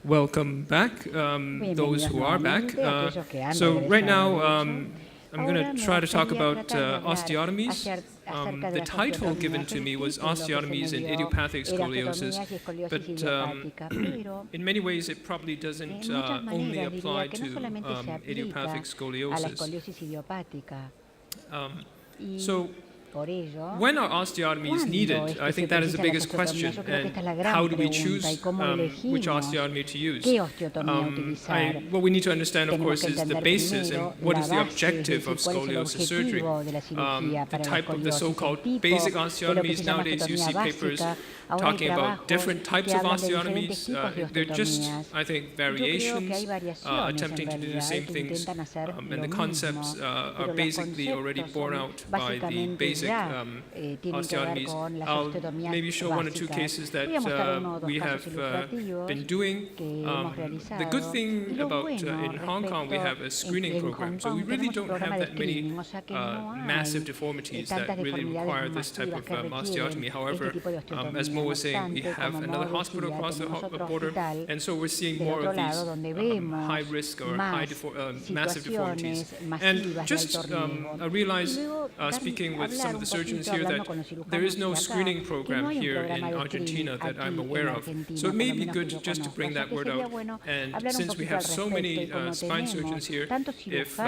Welcome back, those who are back. So right now, I'm going to try to talk about osteotomies. The title given to me was Osteotomies in Idiopathic Scoliosis, but in many ways it probably doesn't only apply to idiopathic scoliosis. So when are osteotomies needed? I think that is the biggest question. And how do we choose which osteotomy to use? What we need to understand, of course, is the basis and what is the objective of scoliosis surgery. The type of the so-called basic osteotomies, nowadays you see papers talking about different types of osteotomies. They're just, I think, variations, attempting to do the same things, and the concepts are basically already borne out by the basic osteotomies. I'll maybe show one or two cases that we have been doing. The good thing about in Hong Kong, we have a screening program, so we really don't have that many massive deformities that really require this type of osteotomy. However, as Mo was saying, we have another hospital across the border, and so we're seeing more of these high risk or massive deformities. And just I realized, speaking with some of the surgeons here, that there is no screening program here in Argentina that I'm aware of. So it may be good just to bring that word out. And since we have so many spine surgeons here, if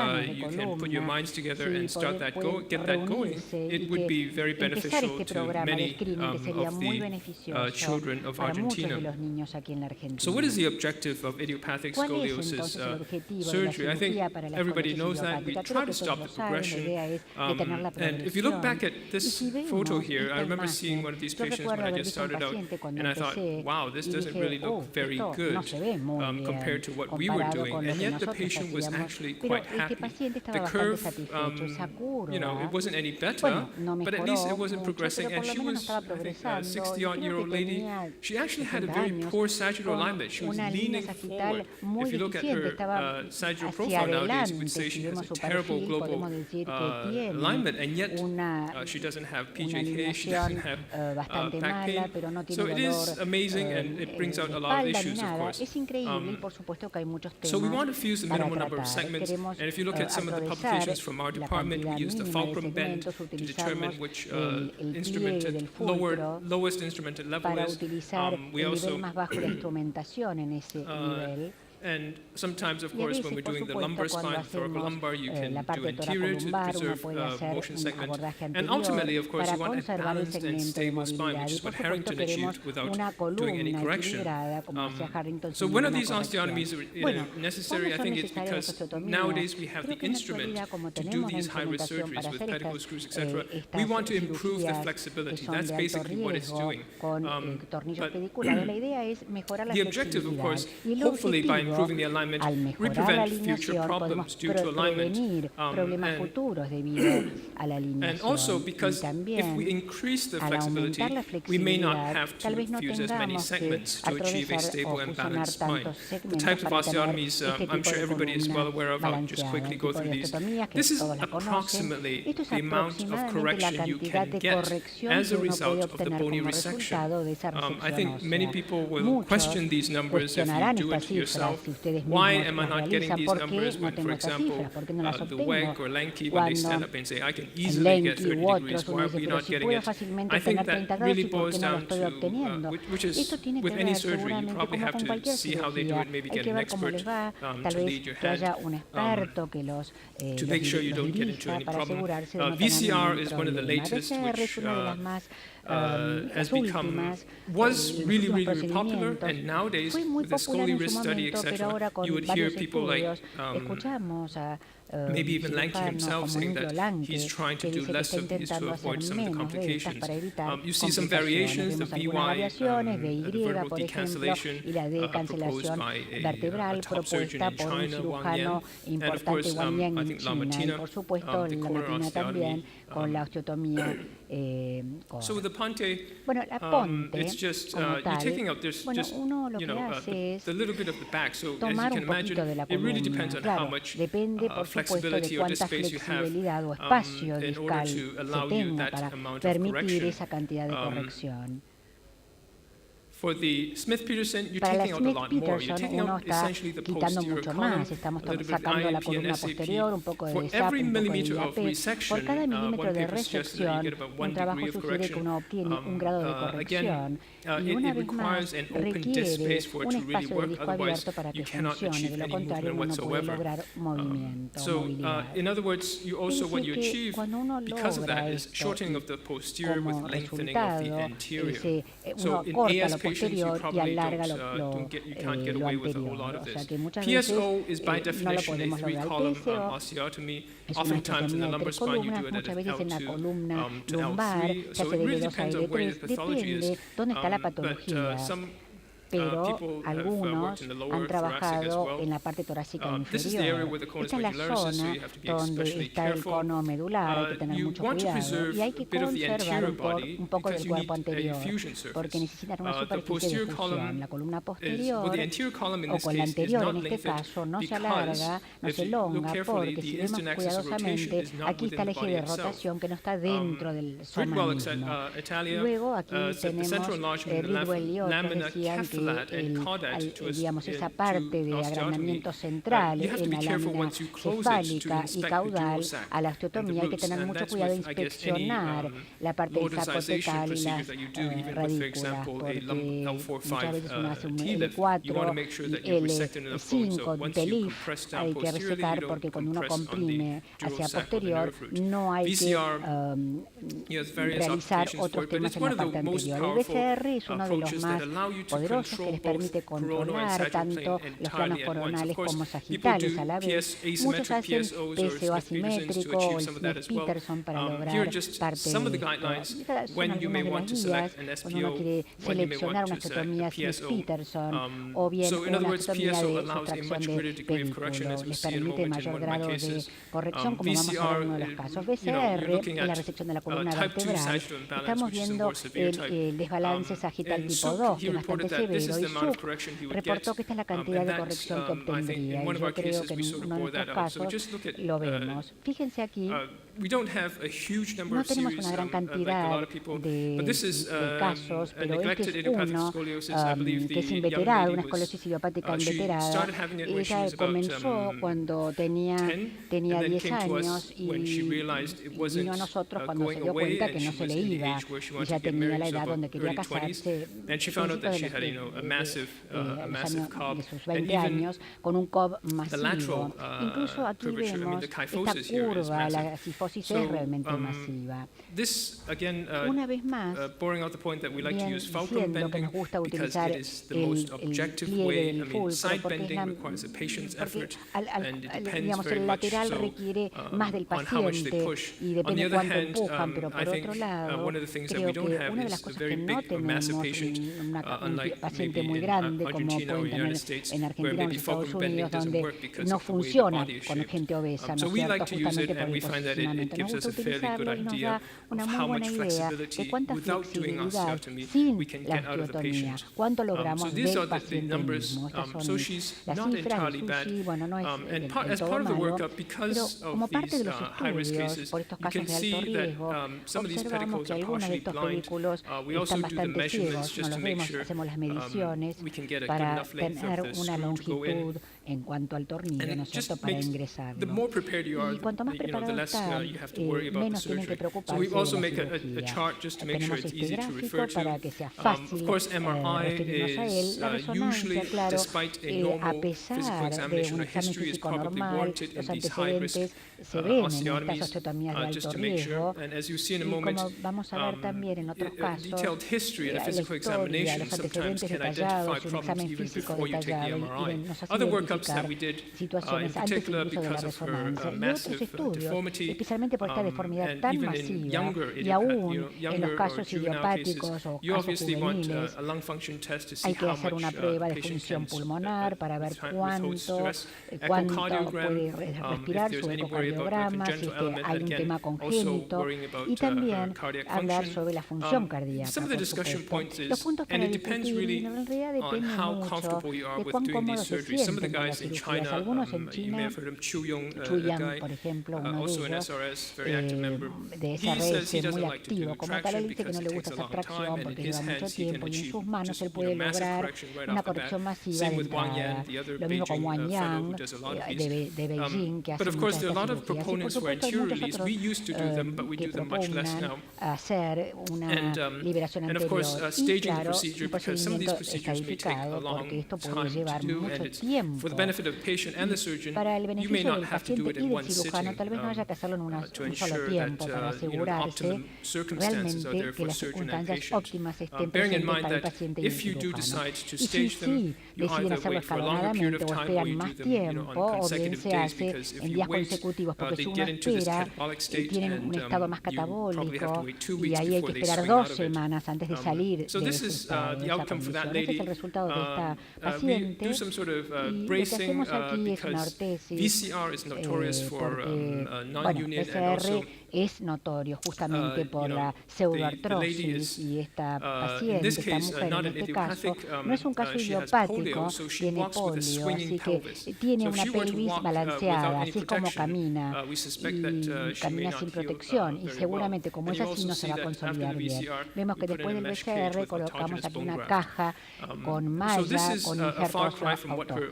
you can put your minds together and start that get that going, it would be very beneficial to many of the children of Argentina. So what is the objective of idiopathic scoliosis surgery? I think everybody knows that. We try to stop the progression. And if you look back at this photo here, I remember seeing one of these patients when I just started out, and I thought, wow, this doesn't really look very good compared to what we were doing. And yet the patient was actually quite happy. The curve, it wasn't any better, but at least it wasn't progressing. And she was, I think, a 60-odd-year-old lady. She actually had a very poor sagittal alignment. She was leaning forward. If you look at her sagittal profile nowadays, you would say she has a terrible global alignment, and yet she doesn't have PJK, she doesn't have back pain. So it is amazing, and it brings out a lot of issues, of course. So we want to fuse the minimal number of segments, and if you look at some of the publications from our department, we use the fulcrum bend to determine which lowest instrumented level is. We also and sometimes, of course, when we're doing the lumbar spine, thoracolumbar, you can do anterior to preserve motion segment. And ultimately, of course, you want a balanced and stable spine, which is what Harrington achieved without doing any correction. So when are these osteotomies necessary? I think it's because nowadays we have the instrument to do these high-risk surgeries with pedicle screws, etc. We want to improve the flexibility. That's basically what it's doing. But the objective, of course, hopefully by improving the alignment, we prevent future problems due to alignment. And also because if we increase the flexibility, we may not have to fuse as many segments to achieve a stable and balanced spine. The types of osteotomies, I'm sure everybody is well aware of. I'll just quickly go through these. This is approximately the amount of correction you can get as a result of the bony resection. I think many people will question these numbers if you do it yourself. Why am I not getting these numbers when, for example, the WEG or Lanky, when they stand up and say, I can easily get 30 degrees, why are we not getting it? I think that really boils down to, which is with any surgery, you probably have to see how they do it, maybe get an expert to lead your hand, to make sure you don't get into any problem. VCR is one of the latest, which was really, really popular, and nowadays, with the SCOLI-RIS study, etc., you would hear people like maybe even Lanky himself saying that he's trying to do less of these to avoid some of the complications. You see some variations, the VY, the vertebral decancellation proposed by a top surgeon in China, Wang Yan, and of course, I think Lamartina, the corner osteotomy. So with the Ponte, it's just, you're taking out, there's just, the little bit of the back. So as you can imagine, it really depends on how much flexibility or disk space you have in order to allow you that amount of correction. For the Smith-Peterson, you're Para la taking out a lot more. You're Smith-Peterson taking uno out está essentially the quitando posterior mucho column, más, estamos a little bit of sacando la IAP columna and posterior, un SAP. poco For de SAP, every un poco de millimeter of IAP. resection, Por cada milímetro one de paper suggested that you resección, get about 1 un trabajo degree of sugiere que correction. uno obtiene un grado de corrección y una vez más requiere un espacio de disco abierto para que funcione, de lo contrario uno no puede lograr movimiento, movilidad. In other words, you also what you Así que achieve cuando uno because of logra that is esto, shortening of the posterior with como lengthening of the resultado, anterior. uno in corta AS lo patients, you posterior y probably alarga you can't get lo away with a whole lot anterior. of O sea this. que muchas veces PSO is by no lo definition a podemos lograr. three-column PSO osteotomy. es una Oftentimes in the osteotomía de lumbar 3 spine, you columnas, do it at muchas veces en la L2 columna to lumbar, L3. se So hace it de really L2 a depends on where the L3, pathology is. depende dónde está la patología. Pero algunos han trabajado en la parte torácica inferior. Esta es la zona donde está el cono medular, hay que tener mucho cuidado y hay que conservar un poco del cuerpo anterior, porque necesitan una superficie de fusión. La columna posterior, o con la anterior en este caso, no se alarga, no se elonga, porque si vemos cuidadosamente, aquí está el eje de rotación que no está dentro del soma mismo. Luego aquí tenemos Bidwell y otros decían que digamos, esa parte de agrandamiento central en la lámina cefálica y caudal a la osteotomía hay que tener mucho cuidado de inspeccionar la parte del saco tecal y las radículas, porque muchas veces uno hace un L4 y L5 de TELIF, hay que resecar porque cuando uno comprime hacia posterior no hay que realizar otros temas en la parte anterior. El BCR es uno de los más poderosos que les permite controlar tanto los planos coronales como sagittales a la vez. Muchos hacen PSO asimétrico o el Smith-Peterson para lograr parte de esto. Son algunas de las guías cuando uno quiere seleccionar una osteotomía Smith-Peterson o bien una osteotomía de sustracción de pedículo. Les permite mayor grado de corrección, como vamos a ver en uno de los casos. BCR es la resección de la columna vertebral. Estamos viendo el desbalance sagittal tipo 2, que es bastante severo, y Suk reportó que esta es la cantidad de corrección que obtendría. Y yo creo que en uno de estos casos lo vemos. Fíjense aquí. No tenemos una gran cantidad de casos, pero este es uno que es inveterado, una esclerosis idiopática inveterada. Ella comenzó cuando tenía 10 años y vino a nosotros cuando se dio cuenta que no se le iba y ya tenía la edad donde quería casarse, de sus 20 años, con un COB masivo. Incluso aquí vemos esta curva, la cifosis es realmente masiva. Una vez más, bien diciendo que nos gusta utilizar el pliegue del fulcro porque digamos, el lateral requiere más del paciente y depende de cuánto empujan, pero por otro lado, creo que una de las cosas que no tenemos en un paciente muy grande, como pueden tener en Argentina o en Estados Unidos, donde no funciona con gente obesa, ¿no es cierto? Justamente por el posicionamiento. Nos gusta utilizarlo y nos da una muy buena idea de cuánta flexibilidad sin la osteotomía, cuánto logramos del paciente mismo. Estas son las cifras de Sushi, bueno, no es del todo malo, pero como parte de los estudios, por estos casos de alto riesgo, observamos que algunos de estos películos están bastante ciegos, no los vemos, hacemos las mediciones para tener una longitud en cuanto al tornillo, ¿no es cierto?, para ingresarlo. Y cuanto más preparados están, menos tienen que preocuparse de la cirugía. Tenemos este gráfico para que sea fácil referirnos a él. La resonancia, claro, a pesar de un examen físico normal, los antecedentes se ven en estas osteotomías de alto riesgo. Y como vamos a ver también en otros casos, la historia, los antecedentes detallados, un examen físico detallado, y nos hace identificar situaciones antes incluso de la resonancia. Y otros estudios, especialmente por esta deformidad tan masiva, y aún en los casos idiopáticos o casos juveniles, hay que hacer una prueba de función pulmonar para ver cuánto puede respirar, su ecocardiograma, si hay un tema congénito, y también hablar sobre la función cardíaca, por supuesto. Los puntos para discutir en realidad dependen mucho de cuán cómodos se sienten con las cirugías. Algunos en China, Chu Yang, por ejemplo, uno de ellos, de SRS muy activo como tal. Él dice que no le gusta hacer tracción porque lleva mucho tiempo y en sus manos él puede lograr una corrección masiva de entrada. Lo mismo con Wang Yang de Beijing, que hace muchas de estas cirugías. Y por supuesto hay muchos otros que propugnan hacer una liberación anterior. Y claro, un procedimiento estadificado, porque esto puede llevar mucho tiempo. Para el beneficio del paciente y del cirujano, tal vez no haya que hacerlo en un solo tiempo para asegurarse realmente que las circunstancias óptimas estén presentes para el paciente y el cirujano. Y si sí deciden hacerlo escalonadamente o esperan más tiempo, o bien se hace en días consecutivos, porque si uno espera, tienen un estado más catabólico y ahí hay que esperar 2 semanas antes de salir de esa condición. Este es el resultado de esta paciente. Y lo que hacemos aquí es una ortesis, porque, bueno, PCR es notorio justamente por la pseudoartrosis y esta paciente, esta mujer en este caso, no es un caso idiopático, tiene polio, así que tiene una pelvis balanceada, así es como camina y camina sin protección y seguramente como es así no se va a consolidar bien. Vemos que después del BCR colocamos aquí una caja con malla, con injertos autógenos.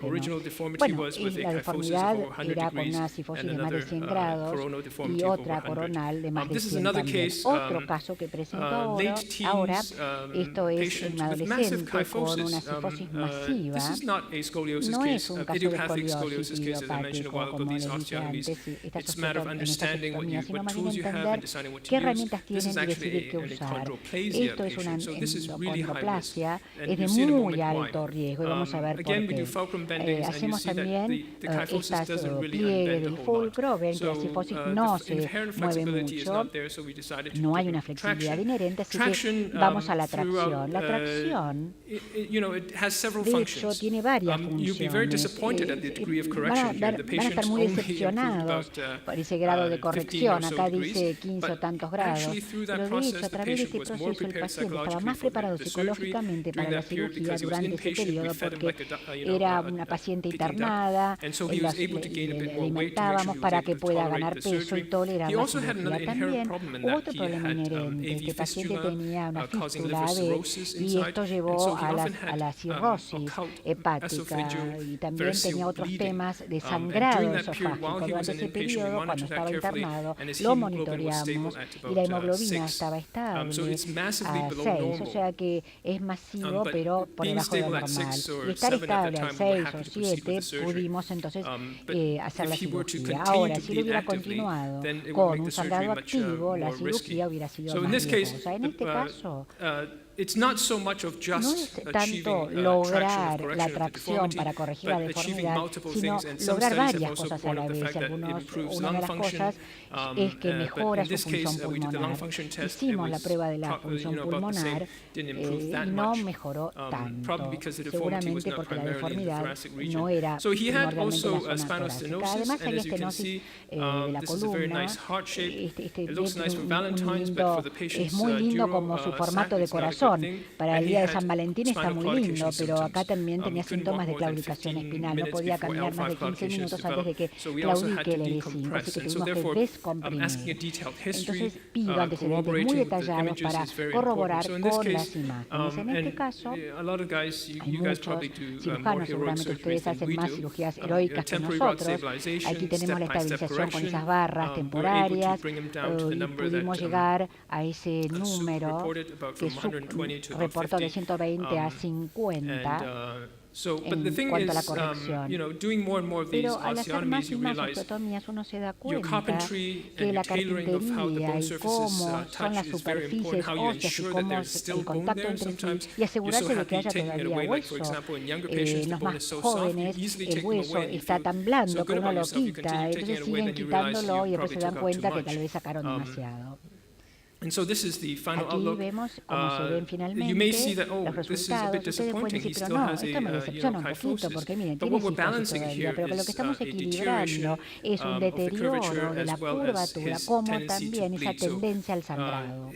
Bueno, y la deformidad era con una cifosis de más de 100 grados y otra coronal de más de 100 también. Otro caso que presento ahora, esto es un adolescente con una cifosis masiva. No es un caso de escoliosis idiopático, como les dije antes, está sujeto en esta sectomía, sino más bien entender qué herramientas tienen y decidir qué usar. Esto es una endocondroplasia, es de muy alto riesgo y vamos a ver por qué. Hacemos también estas pliegues del fulcro, ven que la cifosis no se mueve mucho, no hay una flexibilidad inherente, así que vamos a la tracción. La tracción, de hecho, tiene varias funciones. Van a estar muy decepcionados por ese grado de corrección. Acá dice 15 o tantos grados, pero de hecho, a través de este proceso el paciente estaba más preparado psicológicamente para la cirugía durante ese periodo porque era una paciente internada, le alimentábamos para que pueda ganar peso y tolerar la cirugía. También hubo otro problema inherente. Este paciente tenía una fístula AB y esto llevó a la cirrosis hepática y también tenía otros temas de sangrado esofágico. Durante ese periodo, cuando estaba internado, lo monitoreamos y la hemoglobina estaba estable a 6, o sea que es masivo, pero por debajo de lo normal. Y estar estable a 6 o 7, pudimos entonces hacer la cirugía. Ahora, si él hubiera continuado con un sangrado activo, la cirugía hubiera sido más riesgosa. En este caso, no es tanto lograr la tracción para corregir la deformidad, sino lograr varias cosas a la vez. Una de las cosas es que mejora su función pulmonar. Hicimos la prueba de la función pulmonar y no mejoró tanto, seguramente porque la deformidad no era primordialmente la zona torácica. Además hay estenosis de la columna. Es muy lindo como su formato de corazón. Para el día de San Valentín está muy lindo, pero acá también tenía síntomas de claudicación espinal. No podía caminar más de 15 minutos antes de que claudique el L5, así que tuvimos que descomprimir. Entonces pido antecedentes muy detallados para corroborar con las imágenes. En este caso, hay muchos cirujanos, seguramente ustedes hacen más cirugías heroicas que nosotros. Aquí tenemos la estabilización con esas barras temporarias y pudimos llegar a ese número que reportó de 120 a 50 en cuanto a la corrección. Pero al hacer más y más osteotomías uno se da cuenta que la carpintería y cómo son las superficies óseas y cómo es el contacto entre sí y asegurarse de que haya todavía hueso. Los más jóvenes el hueso está tan blando que uno lo quita, entonces siguen quitándolo y después se dan cuenta que tal vez sacaron demasiado. Aquí vemos cómo se ven finalmente los resultados. Ustedes pueden decir, pero no, esto me decepciona un poquito, porque miren, tiene cifosis todavía, pero lo que estamos equilibrando es un deterioro de la curvatura, como también esa tendencia al sangrado.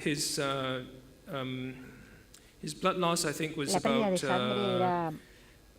La pérdida de sangre era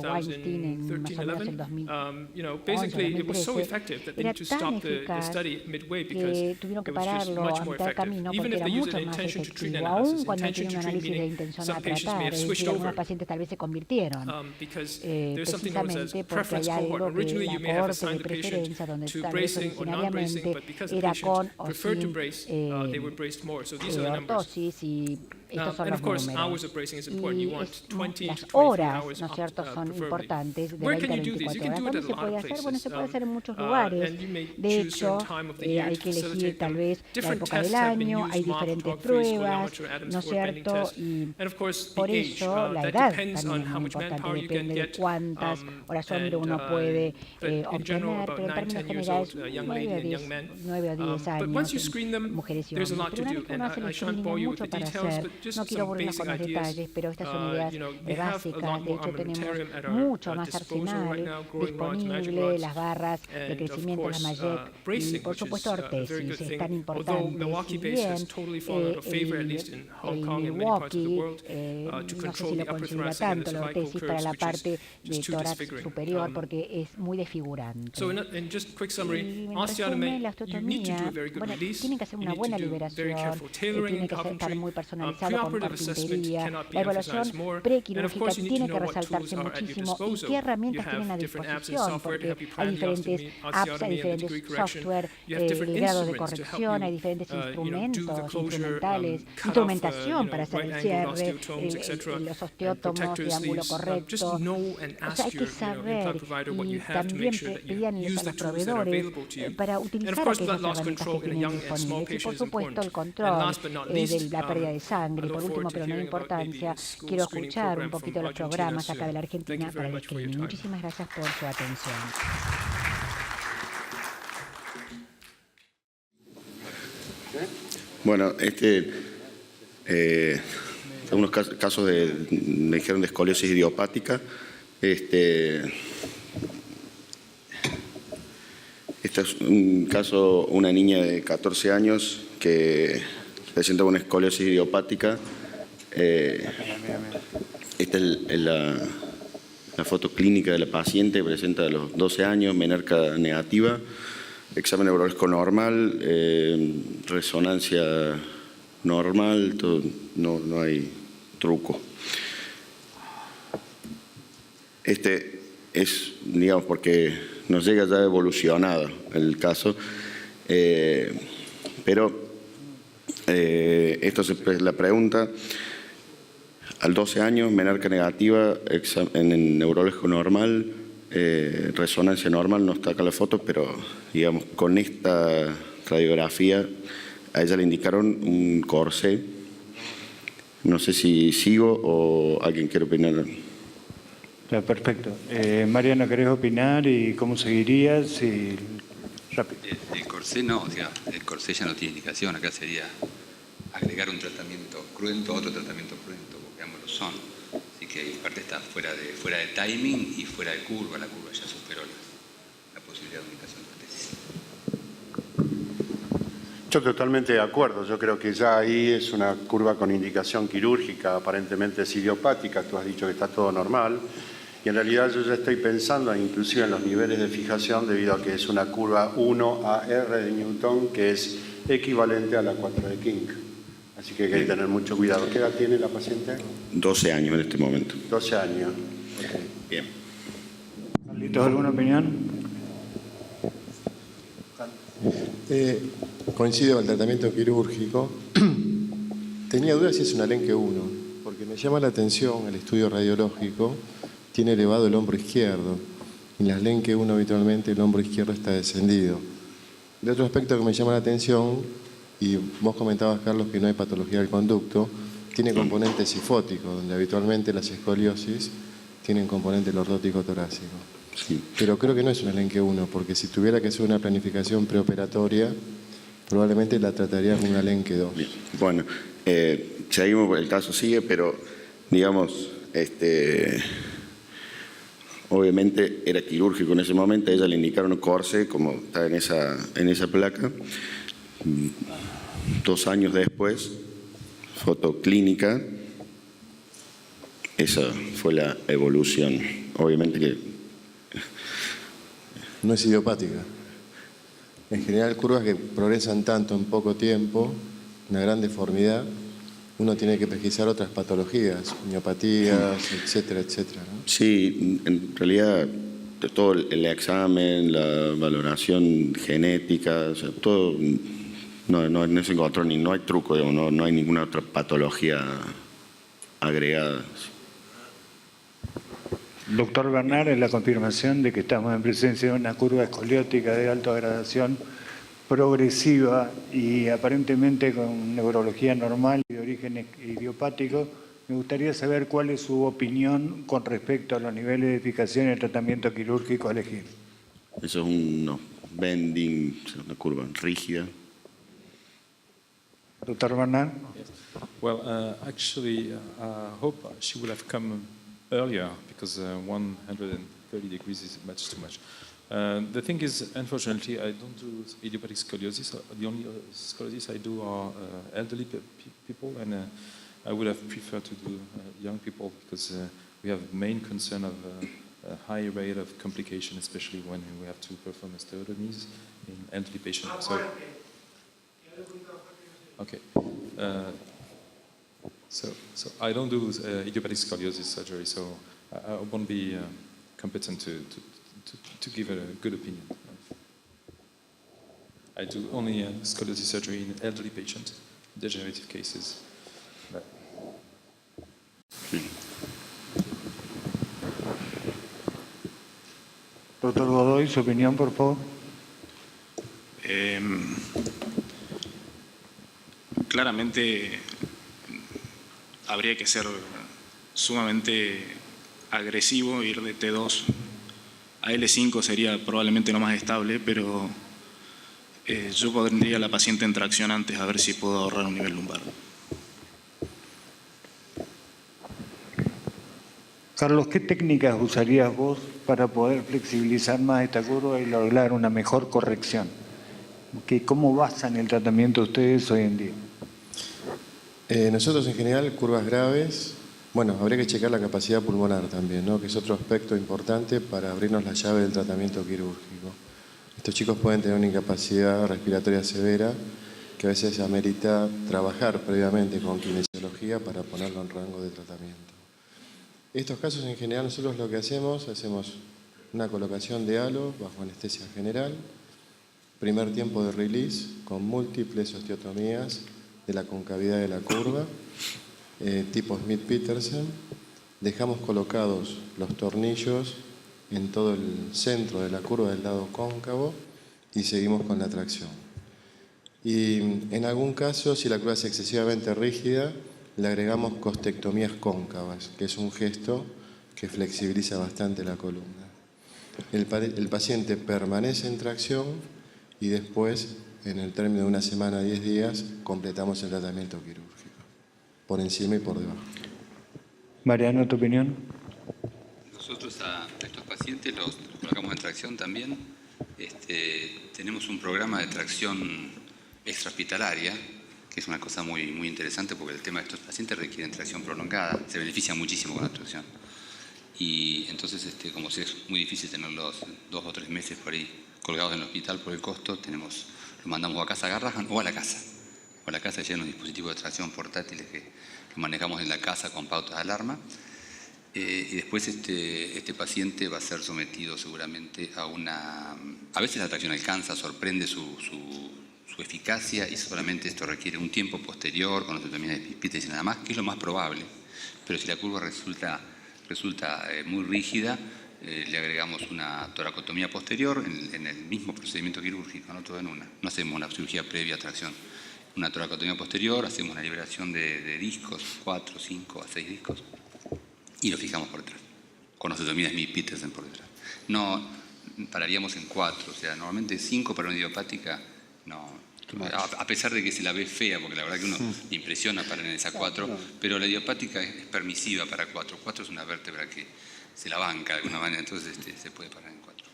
Weinstein en más o menos el 2011-2013, era tan eficaz que tuvieron que pararlo a mitad de camino porque era mucho más efectivo, aún cuando no tenía un análisis de intención a tratar, es decir, algunos pacientes tal vez se convirtieron, precisamente porque hay algo que la cohorte de preferencia, donde tal vez originariamente era con o sin ortosis y Estos son los números. Y las horas, ¿no es cierto?, son importantes, de 20 a 24 horas. ¿Dónde se puede hacer? Bueno, se puede hacer en muchos lugares. De hecho, hay que elegir tal vez la época del año, hay diferentes pruebas, ¿no es cierto? Y por eso la edad también es muy importante, depende de cuántas horas hombre uno puede obtener, pero en términos generales 9 o 10 años, mujeres y hombres. Pero una vez que uno hace el screening hay mucho para hacer. No quiero aburrirnos con los detalles, pero estas son ideas básicas. De hecho, tenemos mucho más arsenal disponible, las barras de crecimiento, las Majek y, por supuesto, ortesis. Es tan importante. Si bien el Milwaukee, no sé si lo considera tanto la ortesis para la parte de tórax superior, porque es muy desfigurante. Y en resumen, la osteotomía, bueno, tienen que hacer una buena liberación, tiene que estar muy personalizado con carpintería, la evaluación prequirúrgica tiene que resaltarse muchísimo y qué herramientas tienen a disposición, porque hay diferentes apps, hay diferentes software, grados de corrección, hay diferentes instrumentales, instrumentación para hacer el cierre, los osteótomos de ángulo correcto. O sea, hay que saber y también pedirles a los proveedores para utilizar aquellas herramientas que tienen disponibles y, por supuesto, el control de la pérdida de sangre. Por último, pero no hay importancia, quiero escuchar un poquito de los programas acá de la Argentina para el screening. Muchísimas gracias por su atención. Bueno, algunos casos me dijeron de escoliosis idiopática. Este es un caso, una niña de 14 años que presenta una escoliosis idiopática. Esta es la foto clínica de la paciente, presenta a los 12 años, menarca negativa, examen neurológico normal, resonancia normal, todo, no hay truco. Es, digamos, porque nos llega ya evolucionado el caso, pero esto es la pregunta. Al 12 años, menarca negativa, en el neurológico normal, resonancia normal, no está acá la foto, pero digamos, con esta radiografía a ella le indicaron un corsé. No sé si sigo o alguien quiere opinar. Perfecto. Mariana, ¿querés opinar y cómo seguirías? Rápido. El corsé no, o sea, el corsé ya no tiene indicación. Acá sería agregar un tratamiento cruento a otro tratamiento cruento, porque ambos lo son. Así que en parte está fuera de timing y fuera de curva. La curva ya superó la posibilidad de indicación de prótesis. Yo totalmente de acuerdo. Yo creo que ya ahí es una curva con indicación quirúrgica, aparentemente es idiopática. Tú has dicho que está todo normal. Y en realidad yo ya estoy pensando inclusive en los niveles de fijación debido a que es una curva 1 a R de Newton que es equivalente a la 4 de King. Así que hay que tener mucho cuidado. ¿Qué edad tiene la paciente? 12 años en este momento. 12 años. Okay. Bien. Carlitos, ¿alguna opinión? Coincido con el tratamiento quirúrgico. Tenía dudas si es una Lenke 1, porque me llama la atención el estudio radiológico. Tiene elevado el hombro izquierdo. En las Lenke 1 habitualmente el hombro izquierdo está descendido. De otro aspecto que me llama la atención, y vos comentabas, Carlos, que no hay patología del conducto, tiene componente sifótico, donde habitualmente las escoliosis tienen componente lordótico torácico. Sí. Pero creo que no es una Lenke 1, porque si tuviera que hacer una planificación preoperatoria, probablemente la trataría como una Lenke 2. Bien. Bueno, seguimos, el caso sigue, pero digamos, obviamente era quirúrgico en ese momento, a ella le indicaron corsé, como está en esa placa. 2 años después, foto clínica, esa fue la evolución. Obviamente que... No es idiopática. En general, curvas que progresan tanto en poco tiempo, una gran deformidad, uno tiene que pesquisar otras patologías, miopatías, etcétera, etcétera, ¿no? Sí, en realidad todo el examen, la valoración genética, o sea, todo No se encontró no hay truco, digamos, no hay ninguna otra patología agregada. Doctor Bernard, es la confirmación de que estamos en presencia de una curva escoliótica de alta gradación progresiva y aparentemente con neurología normal y de origen idiopático. Me gustaría saber cuál es su opinión con respecto a los niveles de eficacia en el tratamiento quirúrgico a elegir. Eso es un bending, una curva rígida. Doctor Bernard? Yes. Well, actually, I hope she would have come earlier because 130 degrees is much too much. The thing is, unfortunately, I don't do idiopathic scoliosis. The only scoliosis I do are elderly people, and I would have preferred to do young people because we have main concern of a high rate of complication, especially when we have to perform osteotomies in elderly patients. So, okay. So I don't do idiopathic scoliosis surgery, so I won't be competent to give a good opinion. I do only scoliosis surgery in elderly patients, degenerative cases. But Doctor Godoy, su opinión, por favor. Claramente habría que ser sumamente agresivo, ir de T2 a L5 sería probablemente lo más estable, pero yo pondría a la paciente en tracción antes a ver si puedo ahorrar un nivel lumbar. Carlos, ¿qué técnicas usarías vos para poder flexibilizar más esta curva y lograr una mejor corrección? ¿Cómo basan el tratamiento ustedes hoy en día? Nosotros en general, curvas graves, bueno, habría que checar la capacidad pulmonar también, ¿no? Que es otro aspecto importante para abrirnos la llave del tratamiento quirúrgico. Estos chicos pueden tener una incapacidad respiratoria severa que a veces amerita trabajar previamente con kinesiología para ponerlo en rango de tratamiento. Estos casos en general nosotros lo que hacemos una colocación de halo bajo anestesia general, primer tiempo de release con múltiples osteotomías de la concavidad de la curva, tipo Smith-Petersen. Dejamos colocados los tornillos en todo el centro de la curva del lado cóncavo y seguimos con la tracción. Y en algún caso, si la curva es excesivamente rígida, le agregamos costectomías cóncavas, que es un gesto que flexibiliza bastante la columna. El paciente permanece en tracción y después, en el término de una semana, 10 días, completamos el tratamiento quirúrgico, por encima y por debajo. Mariano, ¿tu opinión? Nosotros a estos pacientes los colocamos en tracción también. Tenemos un programa de tracción extrahospitalaria, que es una cosa muy, muy interesante porque el tema de estos pacientes requieren tracción prolongada, se benefician muchísimo con la tracción. Y entonces, como si es muy difícil tenerlos 2 o 3 meses por ahí colgados en el hospital por el costo, los mandamos a casa a Garrahan o a la casa. O a la casa ya hay unos dispositivos de tracción portátiles que manejamos en la casa con pautas de alarma. Y después este paciente va a ser sometido seguramente a veces la tracción alcanza, sorprende su eficacia y solamente esto requiere un tiempo posterior con osteotomía de Smith-Petersen y nada más, que es lo más probable. Pero si la curva resulta muy rígida, le agregamos una toracotomía posterior en el mismo procedimiento quirúrgico, no todo en una. No hacemos una cirugía previa a tracción. Una toracotomía posterior, hacemos una liberación de discos, 4, 5 a 6 discos, y lo fijamos por detrás, con osteotomía de Smith-Petersen por detrás. No pararíamos en 4, o sea, normalmente 5 para una idiopática, no. A pesar de que se la ve fea, porque la verdad que uno le impresiona parar en esa 4, pero la idiopática es permisiva para 4. 4 es una vértebra que se la banca de alguna manera, entonces se puede parar en 4.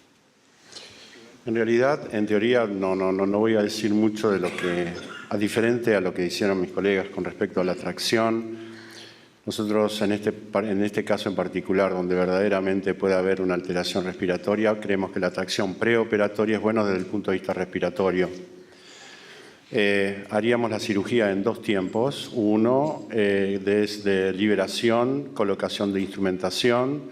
En realidad, en teoría, no voy a decir mucho de lo que, diferente a lo que hicieron mis colegas con respecto a la tracción. Nosotros, en este caso en particular, donde verdaderamente puede haber una alteración respiratoria, creemos que la tracción preoperatoria es buena desde el punto de vista respiratorio. Haríamos la cirugía en 2 tiempos. Uno, desde liberación, colocación de instrumentación,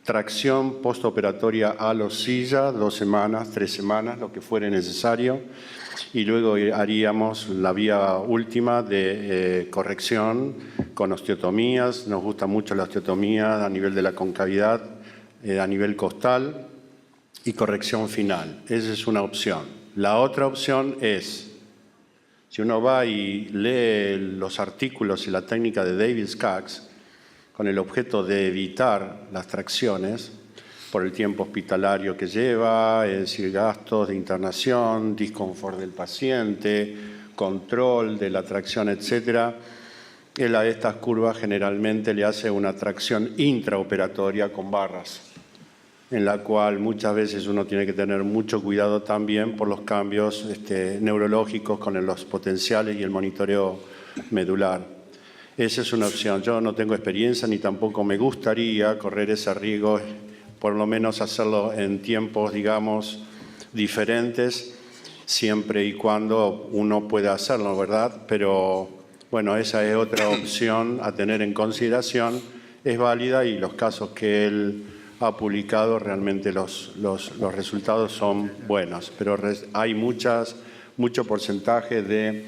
tracción postoperatoria halo silla, 2 semanas, 3 semanas, lo que fuere necesario, y luego haríamos la vía última de corrección con osteotomías. Nos gusta mucho la osteotomía a nivel de la concavidad, a nivel costal, y corrección final. Esa es una opción. La otra opción es, si uno va y lee los artículos y la técnica de David Skaggs, con el objeto de evitar las tracciones por el tiempo hospitalario que lleva, es decir, gastos de internación, disconfort del paciente, control de la tracción, etc. Él a estas curvas generalmente le hace una tracción intraoperatoria con barras, en la cual muchas veces uno tiene que tener mucho cuidado también por los cambios neurológicos con los potenciales y el monitoreo medular. Esa es una opción. Yo no tengo experiencia ni tampoco me gustaría correr ese riesgo, por lo menos hacerlo en tiempos, digamos, diferentes, siempre y cuando uno pueda hacerlo, ¿verdad? Pero bueno, esa es otra opción a tener en consideración. Es válida y los casos que él ha publicado realmente los resultados son buenos, pero hay mucho porcentaje de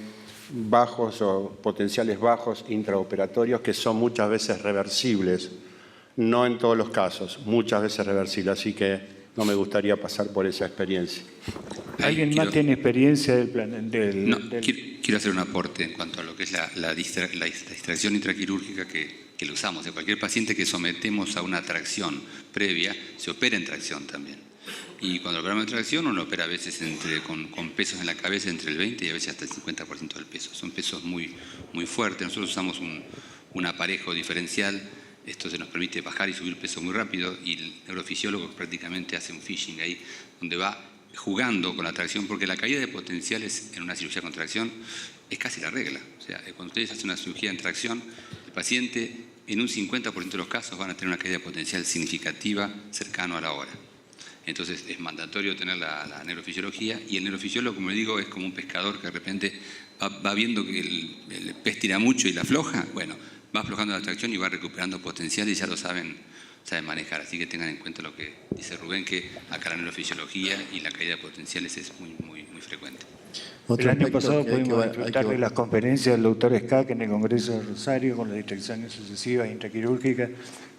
bajos o potenciales bajos intraoperatorios que son muchas veces reversibles, no en todos los casos, muchas veces reversibles, así que no me gustaría pasar por esa experiencia. ¿Alguien más tiene experiencia del plan? Quiero hacer un aporte en cuanto a lo que es la distracción intraquirúrgica que lo usamos. De cualquier paciente que sometemos a una tracción previa, se opera en tracción también. Y cuando operamos en tracción, uno opera a veces con pesos en la cabeza entre el 20 y a veces hasta el 50% del peso. Son pesos muy fuertes. Nosotros usamos un aparejo diferencial. Esto se nos permite bajar y subir peso muy rápido, y el neurofisiólogo prácticamente hace un fishing ahí, donde va jugando con la tracción, porque la caída de potenciales en una cirugía con tracción es casi la regla. O sea, cuando ustedes hacen una cirugía en tracción, el paciente en un 50% de los casos van a tener una caída potencial significativa cercano a la hora. Entonces es mandatorio tener la neurofisiología, y el neurofisiólogo, como le digo, es como un pescador que de repente va viendo que el pez tira mucho y la afloja. Bueno, va aflojando la tracción y va recuperando potencial, y ya lo saben manejar. Así que tengan en cuenta lo que dice Rubén, que acá la neurofisiología y la caída de potenciales es muy frecuente. El año pasado pudimos disfrutar de las conferencias del doctor Skaggs en el Congreso de Rosario con las distracciones sucesivas intraquirúrgicas,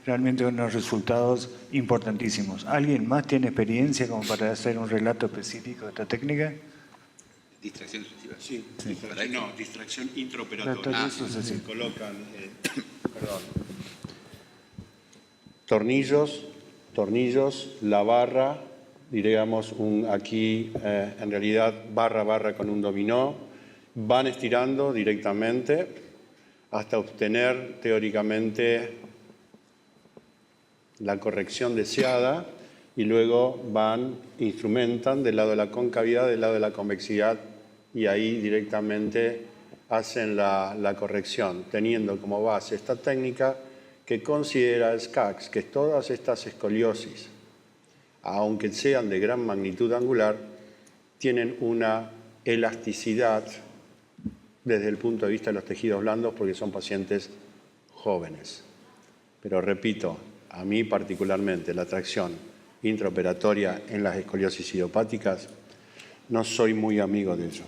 realmente unos resultados importantísimos. ¿Alguien más tiene experiencia como para hacer un relato específico de esta técnica? ¿Distracción sucesiva? Sí. No, distracción intraoperatoria. Se colocan, tornillos, la barra, diríamos aquí en realidad barra con un dominó, van estirando directamente hasta obtener teóricamente la corrección deseada, y luego instrumentan del lado de la concavidad, del lado de la convexidad, y ahí directamente hacen la corrección, teniendo como base esta técnica que considera Skaggs, que todas estas escoliosis, aunque sean de gran magnitud angular, tienen una elasticidad desde el punto de vista de los tejidos blandos, porque son pacientes jóvenes. Pero repito, a mí particularmente la tracción intraoperatoria en las escoliosis idiopáticas, no soy muy amigo de ello.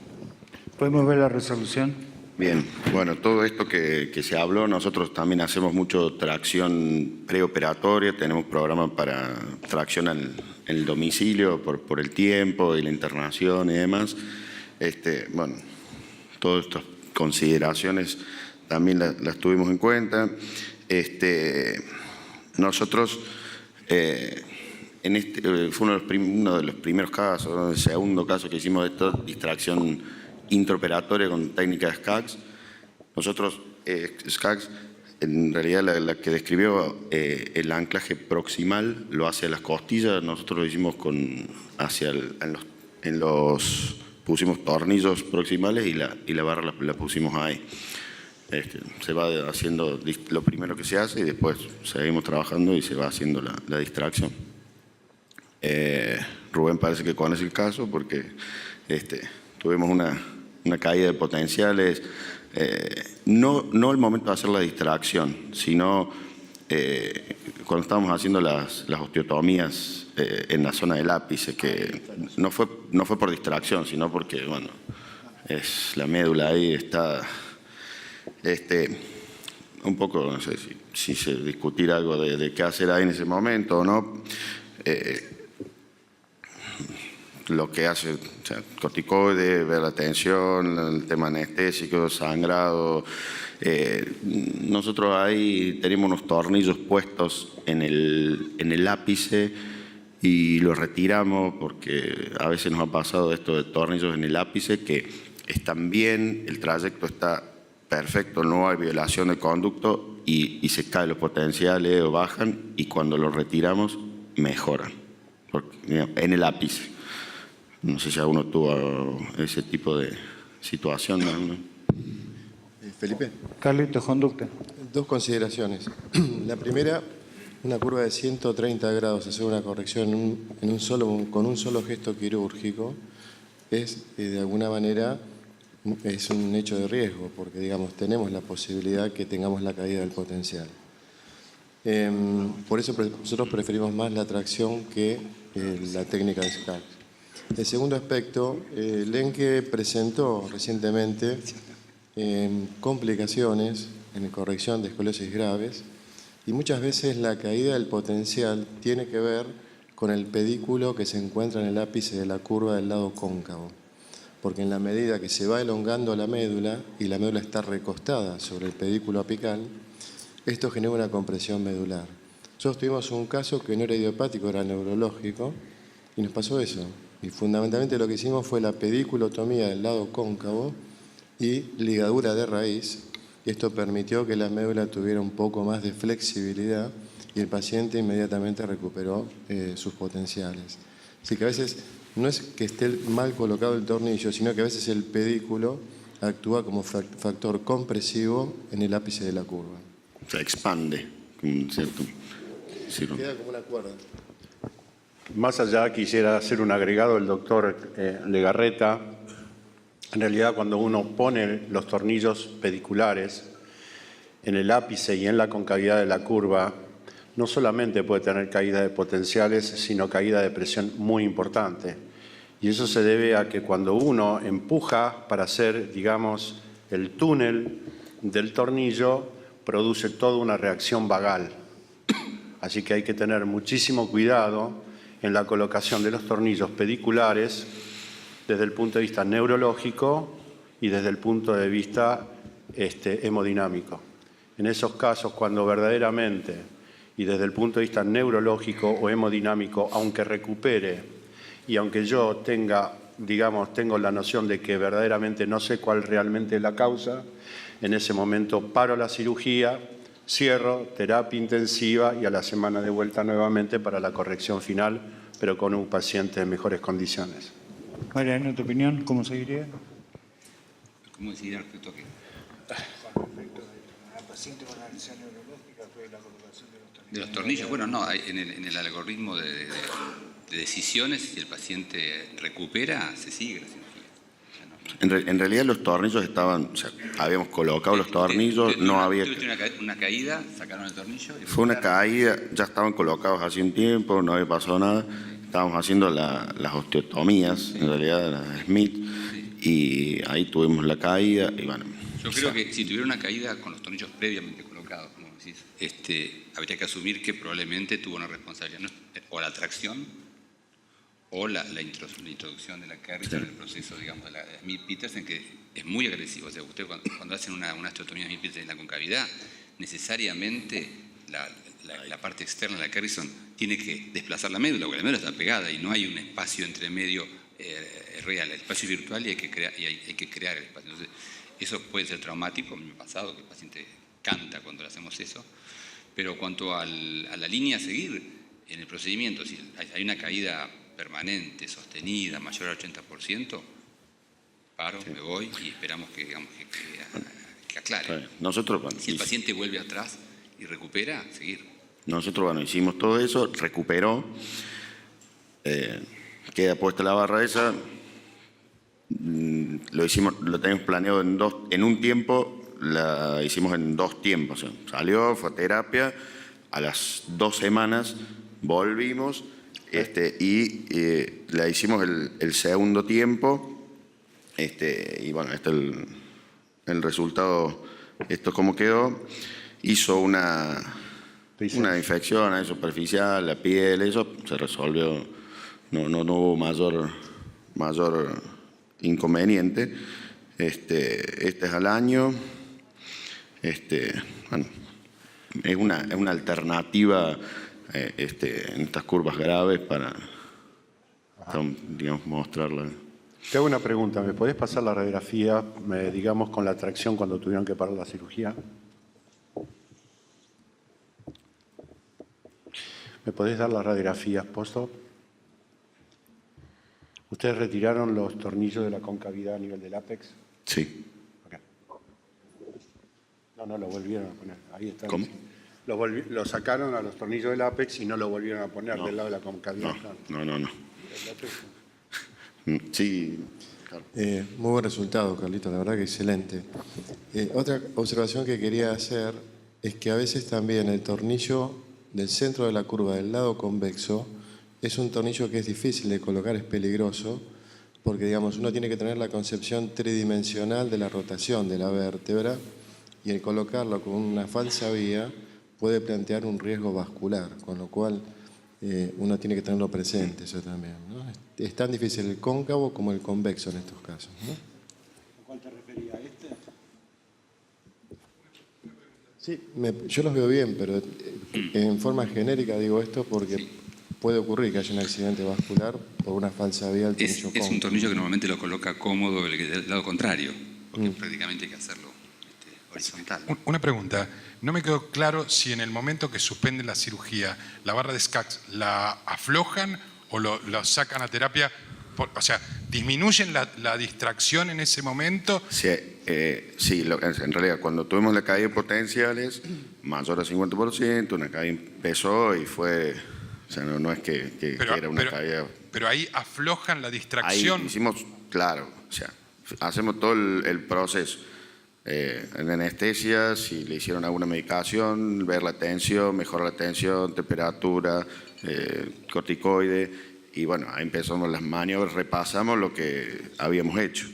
¿Podemos ver la resolución? Bien, bueno, todo esto que se habló, nosotros también hacemos mucho tracción preoperatoria, tenemos programas para tracción en el domicilio por el tiempo y la internación y demás. Bueno, todas estas consideraciones también las tuvimos en cuenta. Nosotros, fue uno de los primeros casos, el segundo caso que hicimos de esto, distracción intraoperatoria con técnica de Skaggs. Nosotros, Skaggs, en realidad la que describió el anclaje proximal lo hace a las costillas, nosotros lo hicimos pusimos tornillos proximales y la barra la pusimos ahí. Se va haciendo lo primero que se hace y después seguimos trabajando y se va haciendo la distracción. Rubén parece que conoce el caso porque tuvimos una caída de potenciales, no el momento de hacer la distracción, sino cuando estábamos haciendo las osteotomías en la zona del ápice, que no fue por distracción, sino porque, bueno, es la médula ahí, está un poco, no sé si se discutir algo de qué hacer ahí en ese momento o no. Lo que hace, o sea, corticoide, ver la tensión, el tema anestésico, sangrado. Nosotros ahí tenemos unos tornillos puestos en el ápice y los retiramos porque a veces nos ha pasado esto de tornillos en el ápice que están bien, el trayecto está perfecto, no hay violación de conducto y se caen los potenciales o bajan y cuando los retiramos mejoran en el ápice. No sé si alguno tuvo ese tipo de situación, ¿no? Felipe. Carlitos, conducta. 2 consideraciones. La primera, una curva de 130 grados, hacer una corrección con un solo gesto quirúrgico es, de alguna manera, es un hecho de riesgo, porque, digamos, tenemos la posibilidad que tengamos la caída del potencial. Por eso nosotros preferimos más la tracción que la técnica de SCAC. El segundo aspecto, Lenke presentó recientemente complicaciones en corrección de escoliosis graves y muchas veces la caída del potencial tiene que ver con el pedículo que se encuentra en el ápice de la curva del lado cóncavo, porque en la medida que se va elongando la médula y la médula está recostada sobre el pedículo apical, esto genera una compresión medular. Nosotros tuvimos un caso que no era idiopático, era neurológico, y nos pasó eso. Y fundamentalmente lo que hicimos fue la pediculotomía del lado cóncavo y ligadura de raíz. Y esto permitió que la médula tuviera un poco más de flexibilidad y el paciente inmediatamente recuperó sus potenciales. Así que a veces no es que esté mal colocado el tornillo, sino que a veces el pedículo actúa como factor compresivo en el ápice de la curva. Se expande, ¿cierto? Sí, ¿no? Queda como una cuerda. Más allá, quisiera hacer un agregado del doctor Legarreta. En realidad, cuando uno pone los tornillos pediculares en el ápice y en la concavidad de la curva, no solamente puede tener caída de potenciales, sino caída de presión muy importante. Y eso se debe a que cuando uno empuja para hacer, digamos, el túnel del tornillo, produce toda una reacción vagal. Así que hay que tener muchísimo cuidado en la colocación de los tornillos pediculares desde el punto de vista neurológico y desde el punto de vista hemodinámico. En esos casos, cuando verdaderamente, y desde el punto de vista neurológico o hemodinámico, aunque recupere y aunque yo tengo la noción de que verdaderamente no sé cuál realmente es la causa, en ese momento paro la cirugía, cierro, terapia intensiva y a la semana de vuelta nuevamente para la corrección final, pero con un paciente en mejores condiciones. Mariano, ¿tu opinión? ¿Cómo seguiría? ¿Cómo decidir respecto a qué? Respecto a una paciente con una lesión neurológica después de la colocación de los tornillos. De los tornillos, bueno, no, en el algoritmo de decisiones, si el paciente recupera, se sigue la cirugía. En realidad los tornillos estaban, o sea, habíamos colocado los tornillos, no había... ¿Tuviste una caída? ¿Sacaron el tornillo? Fue una caída, ya estaban colocados hace un tiempo, no había pasado nada. Estábamos haciendo las osteotomías, en realidad, las Smith, y ahí tuvimos la caída y bueno... Yo creo que si tuviera una caída con los tornillos previamente colocados, como decís, habría que asumir que probablemente tuvo una responsabilidad, o la tracción, o la introducción de la Carrington en el proceso, digamos, de la Smith-Petersen, que es muy agresivo. O sea, usted cuando hacen una osteotomía de Smith-Petersen en la concavidad, necesariamente la parte externa de la Carrington tiene que desplazar la médula, porque la médula está pegada y no hay un espacio entre medio real, el espacio virtual y hay que crear el espacio. Entonces, eso puede ser traumático. A mí me ha pasado que el paciente canta cuando le hacemos eso, pero cuanto a la línea a seguir en el procedimiento, si hay una caída permanente, sostenida, mayor al 80%, paro, me voy y esperamos que aclare. Nosotros, si el paciente vuelve atrás y recupera, seguir. Nosotros, hicimos todo eso, recuperó, queda puesta la barra esa, lo teníamos planeado en un tiempo, la hicimos en 2 tiempos. Salió, fue a terapia, A las 2 semanas volvimos y le hicimos el segundo tiempo. Y bueno, el resultado, esto es como quedó. Hizo una infección ahí superficial, la piel, eso se resolvió. No hubo mayor inconveniente. Este es al año. Bueno, es una alternativa en estas curvas graves para digamos, mostrarla. Te hago una pregunta. ¿Me podés pasar la radiografía, digamos, con la tracción cuando tuvieron que parar la cirugía? ¿Me podés dar las radiografías post-op? ¿Ustedes retiraron los tornillos de la concavidad a nivel del ápex? Sí. Okay. No lo volvieron a poner. Ahí está. ¿Cómo? Lo sacaron a los tornillos del ápex y no lo volvieron a poner del lado de la concavidad. No. Sí. Claro. Muy buen resultado, Carlito, la verdad que excelente. Otra observación que quería hacer es que a veces también el tornillo del centro de la curva del lado convexo es un tornillo que es difícil de colocar, es peligroso, porque digamos, uno tiene que tener la concepción tridimensional de la rotación de la vértebra y el colocarlo con una falsa vía puede plantear un riesgo vascular, con lo cual uno tiene que tenerlo presente eso también, ¿no? Es tan difícil el cóncavo como el convexo en estos casos, ¿no? ¿A cuál te refería? ¿A este? Sí, yo los veo bien, pero en forma genérica digo esto porque puede ocurrir que haya un accidente vascular por una falsa vía del tornillo cóncavo. Es un tornillo que normalmente lo coloca cómodo el del lado contrario, porque prácticamente hay que hacerlo horizontal. Una pregunta. No me quedó claro si en el momento que suspenden la cirugía, la barra de Skaggs la aflojan o lo sacan a terapia. O sea, ¿disminuyen la distracción en ese momento? Sí, en realidad cuando tuvimos la caída de potenciales, mayor al 50%, una caída empezó y fue, o sea, no es que era una caída. Pero ahí aflojan la distracción. Ahí hicimos, claro, o sea, hacemos todo el proceso. En anestesia, si le hicieron alguna medicación, ver la tensión, mejorar la tensión, temperatura, corticoide, y bueno, ahí empezamos las maniobras, repasamos lo que habíamos hecho.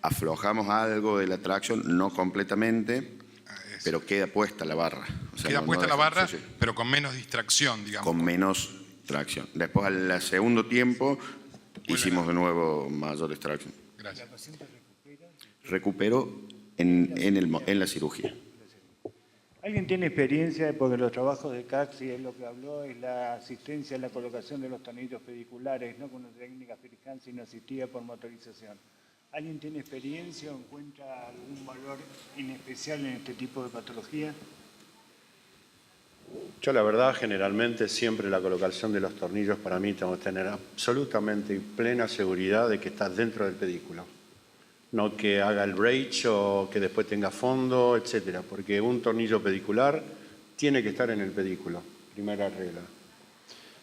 Aflojamos algo de la tracción, no completamente, pero queda puesta la barra. O sea, queda puesta la barra, sí. Pero con menos distracción, digamos. Con menos tracción. Después, al segundo tiempo, hicimos de nuevo mayor extracción. Gracias. ¿La paciente recuperó en la cirugía? ¿Alguien tiene experiencia? Porque los trabajos de CAXI es lo que habló, es la asistencia en la colocación de los tornillos pediculares, no con una técnica Freehand, sino asistida por motorización. ¿Alguien tiene experiencia o encuentra algún valor en especial en este tipo de patología? Yo la verdad, generalmente siempre la colocación de los tornillos para mí tengo que tener absolutamente y plena seguridad de que está dentro del pedículo. No que haga el breach o que después tenga fondo, etcétera, porque un tornillo pedicular tiene que estar en el pedículo, primera regla.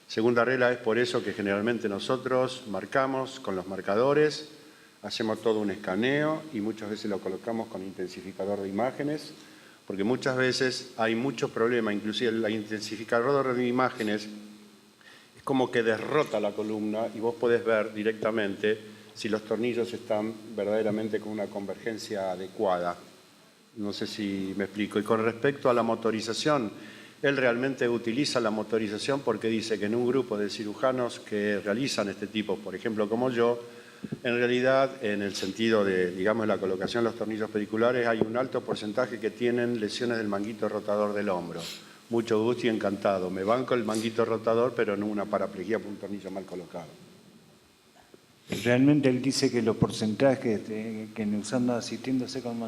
Segunda regla es por eso que generalmente nosotros marcamos con los marcadores, hacemos todo un escaneo y muchas veces lo colocamos con intensificador de imágenes, porque muchas veces hay mucho problema, inclusive el intensificador de imágenes es como que derrota la columna y vos podés ver directamente si los tornillos están verdaderamente con una convergencia adecuada. No sé si me explico. Y con respecto a la motorización, él realmente utiliza la motorización porque dice que en un grupo de cirujanos que realizan este tipo, por ejemplo como yo, en realidad, en el sentido de, digamos, la colocación de los tornillos pediculares, hay un alto porcentaje que tienen lesiones del manguito rotador del hombro. Mucho gusto y encantado. Me banco el manguito rotador, pero no una paraplegia por un tornillo mal colocado. Realmente él dice que los porcentajes que asistiéndose con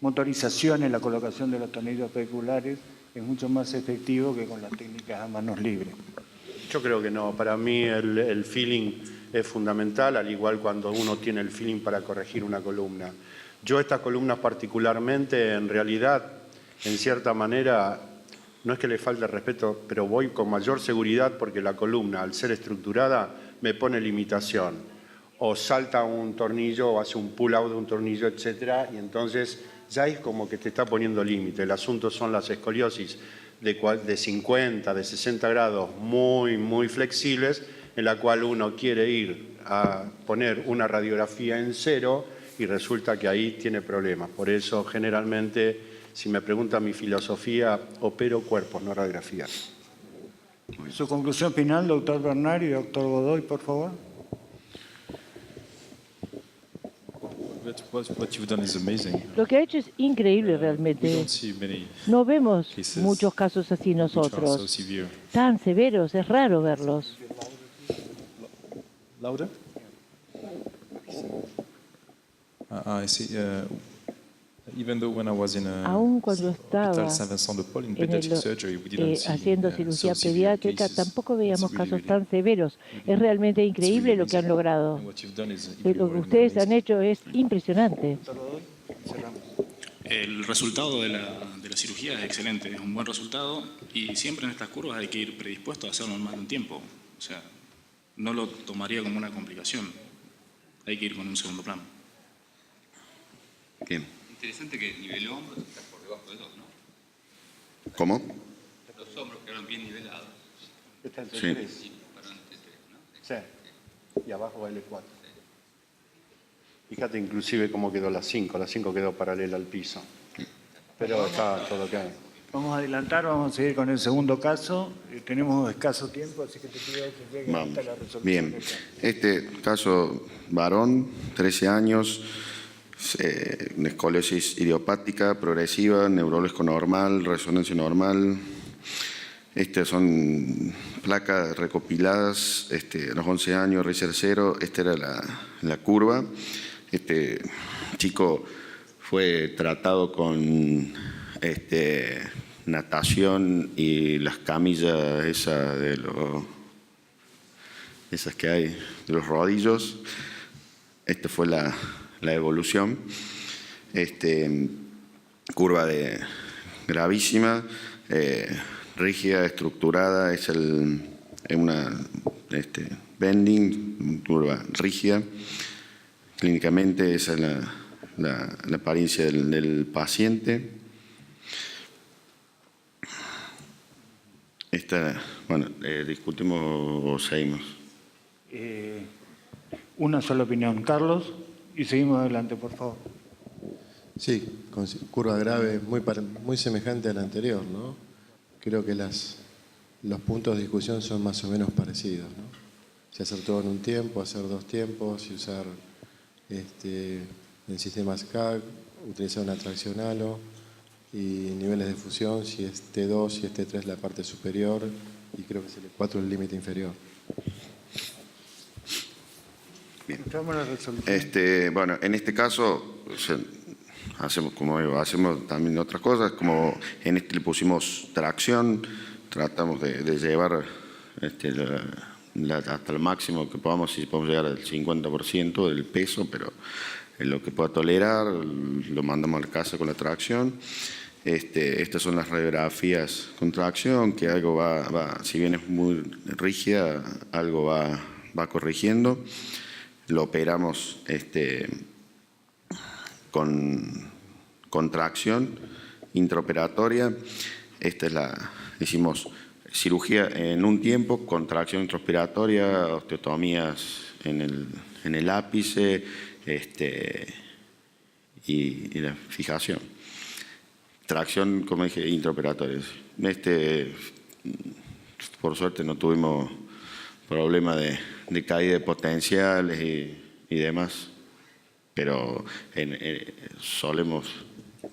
motorización en la colocación de los tornillos pediculares es mucho más efectivo que con las técnicas a manos libres. Yo creo que no. Para mí el feeling es fundamental, al igual cuando uno tiene el feeling para corregir una columna. Yo estas columnas particularmente, en realidad, en cierta manera, no es que le falte respeto, pero voy con mayor seguridad porque la columna, al ser estructurada, me pone limitación. O salta un tornillo o hace un pull-out de un tornillo, etcétera, y entonces ya es como que te está poniendo límite. El asunto son las escoliosis de 50, de 60 grados muy flexibles, en la cual uno quiere ir a poner una radiografía en cero y resulta que ahí tiene problemas. Por eso, generalmente, si me preguntan mi filosofía, opero cuerpos, no radiografías. Su conclusión final, doctor Bernard y doctor Godoy, por favor. Lo que ha hecho es increíble realmente. No vemos muchos casos así nosotros, tan severos, es raro verlos. Louder? I see. Aún cuando estaba haciendo cirugía pediátrica, tampoco veíamos casos tan severos. Es realmente increíble lo que han logrado. Lo que ustedes han hecho es impresionante. El resultado de la cirugía es excelente, es un buen resultado y siempre en estas curvas hay que ir predispuesto a hacerlo en más de un tiempo. O sea, no lo tomaría como una complicación. Hay que ir con un segundo plano. Bien. Interesante que nivel hombros está por debajo de 2, ¿no? ¿Cómo? Los hombros quedaron bien nivelados. Está entre Sí. 3. Sí, para entre 3, ¿no? Sí. Y abajo va L4. Fíjate inclusive cómo quedó la 5. La 5 quedó paralela al piso. Pero está todo ok. Vamos a adelantar, vamos a seguir con el segundo caso. Tenemos escaso tiempo, así que te pido que llegue hasta la resolución. Bien. Este caso, varón, 13 años, una escoliosis idiopática progresiva, neurológico normal, resonancia normal. Son placas recopiladas a los 11 años, Richter 0. Esta era la curva. Este chico fue tratado con natación y las camillas esas que hay de los rodillos. Esta fue la evolución. Curva gravísima, rígida, estructurada, es una bending, curva rígida. Clínicamente esa es la apariencia del paciente. Discutimos o seguimos. Una sola opinión. Carlos, y seguimos adelante, por favor. Sí, con curva grave muy semejante a la anterior, ¿no? Creo que los puntos de discusión son más o menos parecidos, ¿no? Si hacer todo en un tiempo, hacer 2 tiempos, si usar en sistemas CAG, utilizar una tracción halo y niveles de fusión, si es T2, si es T3 la parte superior y creo que es el L4 el límite inferior. Bien. En este caso hacemos también otras cosas, como en le pusimos tracción, tratamos de llevar hasta el máximo que podamos, si podemos llegar al 50% del peso, pero en lo que pueda tolerar lo mandamos a la casa con la tracción. Estas son las radiografías con tracción, que algo si bien es muy rígida, algo va corrigiendo. Lo operamos con tracción intraoperatoria. Hicimos cirugía en un tiempo, con tracción intraoperatoria, osteotomías en el ápice y la fijación. Tracción, como dije, intraoperatoria. Por suerte no tuvimos problema de caída de potenciales y demás, pero solemos,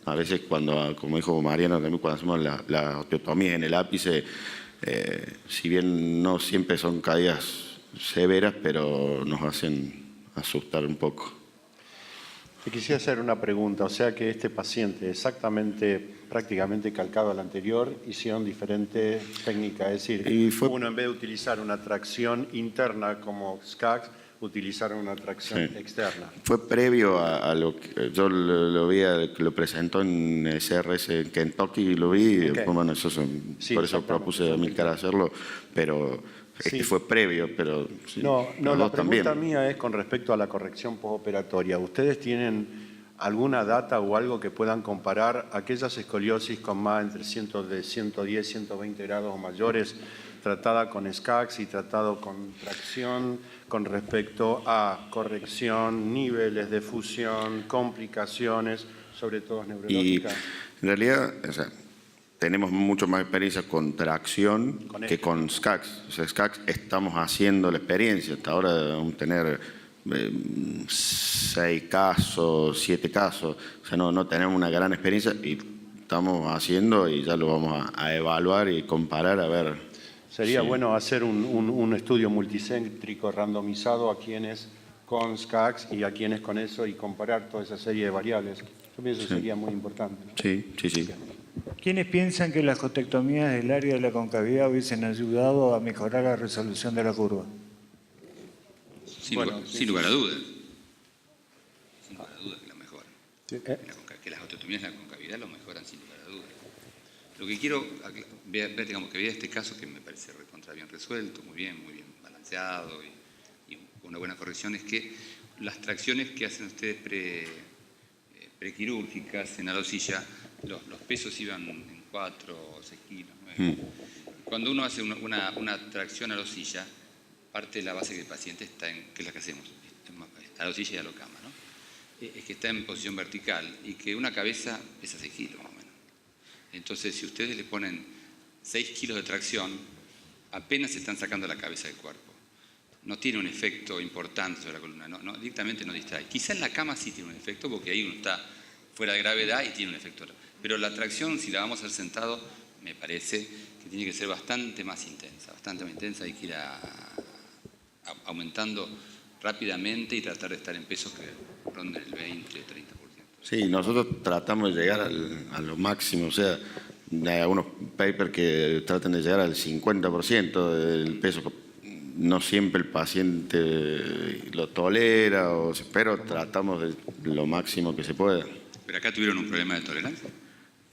a veces como dijo Mariano, también cuando hacemos la osteotomía en el ápice, si bien no siempre son caídas severas, pero nos hacen asustar un poco. Te quisiera hacer una pregunta, o sea que este paciente prácticamente calcado al anterior, hicieron diferentes técnicas, es decir, uno en vez de utilizar una tracción interna como SCAX, utilizaron una tracción externa. Fue previo a lo que yo lo vi, lo presentó en SRS en Kentucky y lo vi, por eso propuse a Amílcar hacerlo, pero fue previo, pero la pregunta mía es con respecto a la corrección postoperatoria. ¿Ustedes tienen alguna data o algo que puedan comparar aquellas escoliosis con más entre 110, 120 grados o mayores, tratada con SCAX y tratado con tracción con respecto a corrección, niveles de fusión, complicaciones, sobre todo neurológicas? Y en realidad, o sea, tenemos mucho más experiencia con tracción que con SCAX. O sea, SCAX estamos haciendo la experiencia. Hasta ahora vamos a tener 6 casos, 7 casos. O sea, no tenemos una gran experiencia y estamos haciendo y ya lo vamos a evaluar y comparar a ver. Sería bueno hacer un estudio multicéntrico randomizado a quienes con SCAX y a quienes con eso y comparar toda esa serie de variables. Yo pienso que sería muy importante, ¿no? Sí. ¿Quiénes piensan que las costectomías del área de la concavidad hubiesen ayudado a mejorar la resolución de la curva? Sin lugar a dudas. Sin lugar a dudas que la mejoran. Que las osteotomías de la concavidad lo mejoran sin lugar a dudas. Lo que quiero ver, digamos, que vea este caso que me parece recontra bien resuelto, muy bien balanceado y con una buena corrección, es que las tracciones que hacen ustedes prequirúrgicas en alosilla, los pesos iban en 4 o 6 kilos, 9. Cuando uno hace una tracción alosilla, parte de la base que el paciente está en, que es la que hacemos, alosilla y alocama, ¿no? Es que está en posición vertical y que una cabeza pesa 6 kilos más o menos. Entonces, si ustedes le ponen 6 kilos de tracción, apenas se están sacando la cabeza del cuerpo. No tiene un efecto importante sobre la columna, directamente no distrae. Quizá en la cama sí tiene un efecto, porque ahí uno está fuera de gravedad y tiene un efecto. Pero la tracción, si la vamos a hacer sentado, me parece que tiene que ser bastante más intensa. Hay que ir aumentando rápidamente y tratar de estar en pesos que ronden el 20 o 30%. Sí, nosotros tratamos de llegar a lo máximo, o sea, hay algunos papers que tratan de llegar al 50% del peso. No siempre el paciente lo tolera, pero tratamos de lo máximo que se pueda. ¿Pero acá tuvieron un problema de tolerancia?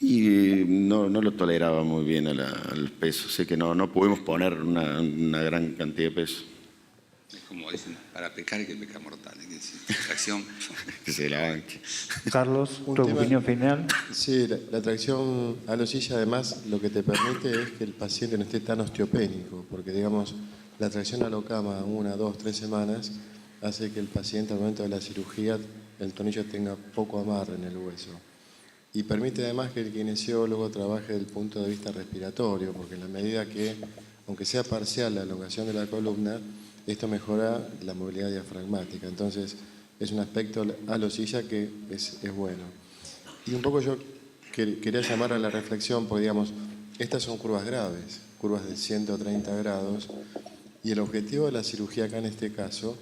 Y no lo toleraba muy bien al peso, así que no pudimos poner una gran cantidad de peso. Es como dicen, para pecar hay que pecar mortal, hay que decir, tracción. Que se la banque. Carlos, ¿tu opinión final? Sí, la tracción alosilla además lo que te permite es que el paciente no esté tan osteopénico, porque digamos, la tracción alocama 1, 2, 3 semanas hace que el paciente al momento de la cirugía el tornillo tenga poco amarre en el hueso. Y permite además que el kinesiólogo trabaje desde el punto de vista respiratorio, porque en la medida que, aunque sea parcial la elongación de la columna, esto mejora la movilidad diafragmática. Entonces, es un aspecto alosilla que es bueno. Y un poco yo quería llamar a la reflexión, porque digamos, estas son curvas graves, curvas de 130 grados, y el objetivo de la cirugía acá en este caso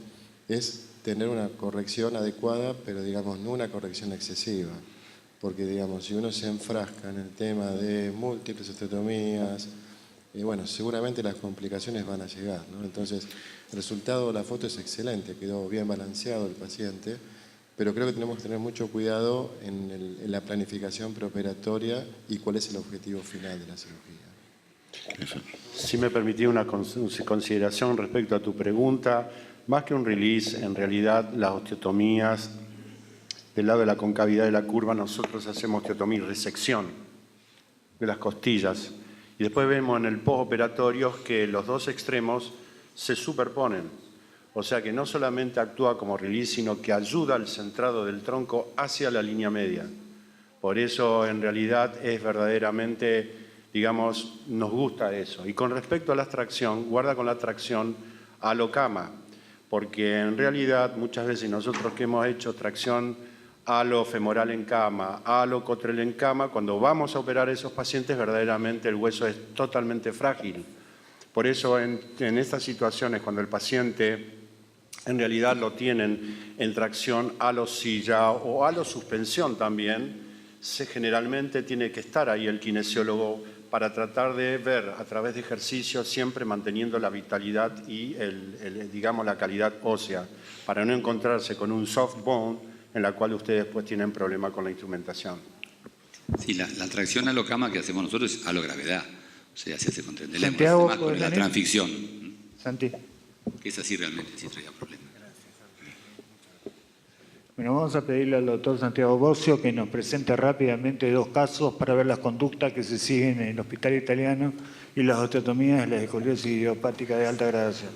es tener una corrección adecuada, pero digamos, no una corrección excesiva. Porque, digamos, si uno se enfrasca en el tema de múltiples osteotomías, bueno, seguramente las complicaciones van a llegar, ¿no? Entonces, el resultado de la foto es excelente, quedó bien balanceado el paciente, pero creo que tenemos que tener mucho cuidado en la planificación preoperatoria y cuál es el objetivo final de la cirugía. Si me permitís una consideración respecto a tu pregunta, más que un release, en realidad las osteotomías del lado de la concavidad de la curva, nosotros hacemos osteotomía y resección de las costillas. Y después vemos en el postoperatorio que los dos extremos se superponen. O sea que no solamente actúa como release, sino que ayuda al centrado del tronco hacia la línea media. Por eso, en realidad, es verdaderamente, digamos, nos gusta eso. Y con respecto a la tracción, guarda con la tracción alocama, porque en realidad muchas veces nosotros que hemos hecho tracción alofemoral en cama, alocotrel en cama, cuando vamos a operar a esos pacientes, verdaderamente el hueso es totalmente frágil. Por eso en estas situaciones, cuando el paciente en realidad lo tienen en tracción alosilla o alosuspensión también, generalmente tiene que estar ahí el kinesiólogo para tratar de ver a través de ejercicios, siempre manteniendo la vitalidad y digamos, la calidad ósea, para no encontrarse con un soft bone en la cual ustedes pues tienen problema con la instrumentación. Sí, la tracción alocama que hacemos nosotros es alogravedad, o sea, se hace con tren de lengua, Santiago, además con la transficción. Santi. Que es así realmente, sí traía problemas. Bueno, vamos a pedirle al doctor Santiago Bocio que nos presente rápidamente 2 casos para ver las conductas que se siguen en el Hospital Italiano y las osteotomías de la escoliosis idiopática de alta gradación.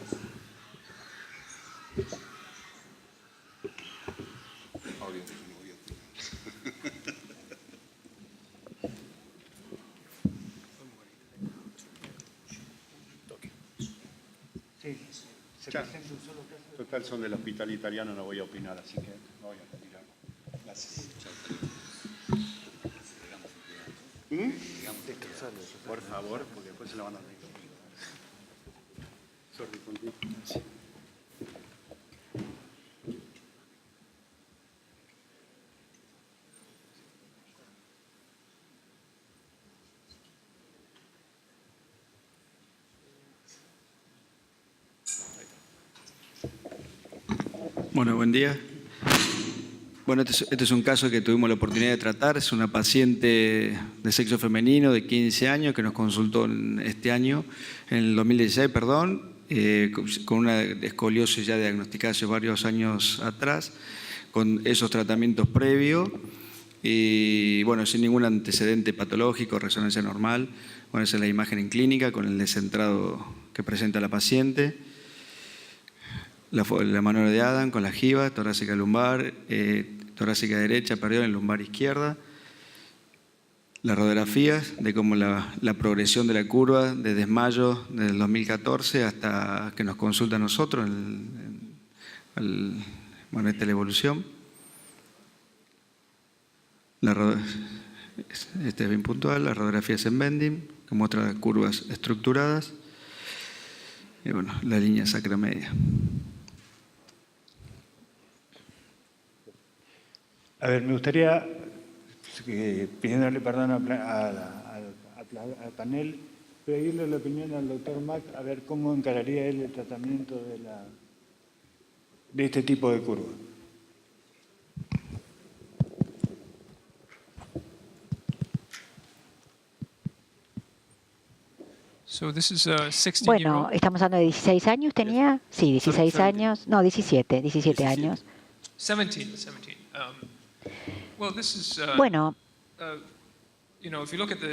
Sí, se presenta un solo caso. Total, son del Hospital Italiano, no voy a opinar, así que no voy a retirar. Gracias. Por favor, porque después se la van a reír. Sorry, contigo. Bueno, buen día. Bueno, este es un caso que tuvimos la oportunidad de tratar. Es una paciente de sexo femenino de 15 años que nos consultó en el 2016, con una escoliosis ya diagnosticada hace varios años atrás, con esos tratamientos previos y, bueno, sin ningún antecedente patológico, resonancia normal. Bueno, esa es la imagen en clínica con el descentrado que presenta la paciente. La mano de Adam con la jiba, torácica lumbar, torácica derecha, en lumbar izquierda. Las radiografías de cómo la progresión de la curva de desmayo desde el 2014 hasta que nos consulta a nosotros, bueno, esta es la evolución. Este es bien puntual, las radiografías en bending, que muestra las curvas estructuradas. Y bueno, la línea sacra media. A ver, me gustaría, pidiéndole perdón al panel, pedirle la opinión al doctor Mack a ver cómo encararía él el tratamiento de este tipo de curva. Bueno, estamos hablando de 16 años, ¿tenía? Sí, 16 años. No, 17 años. 17. Bueno,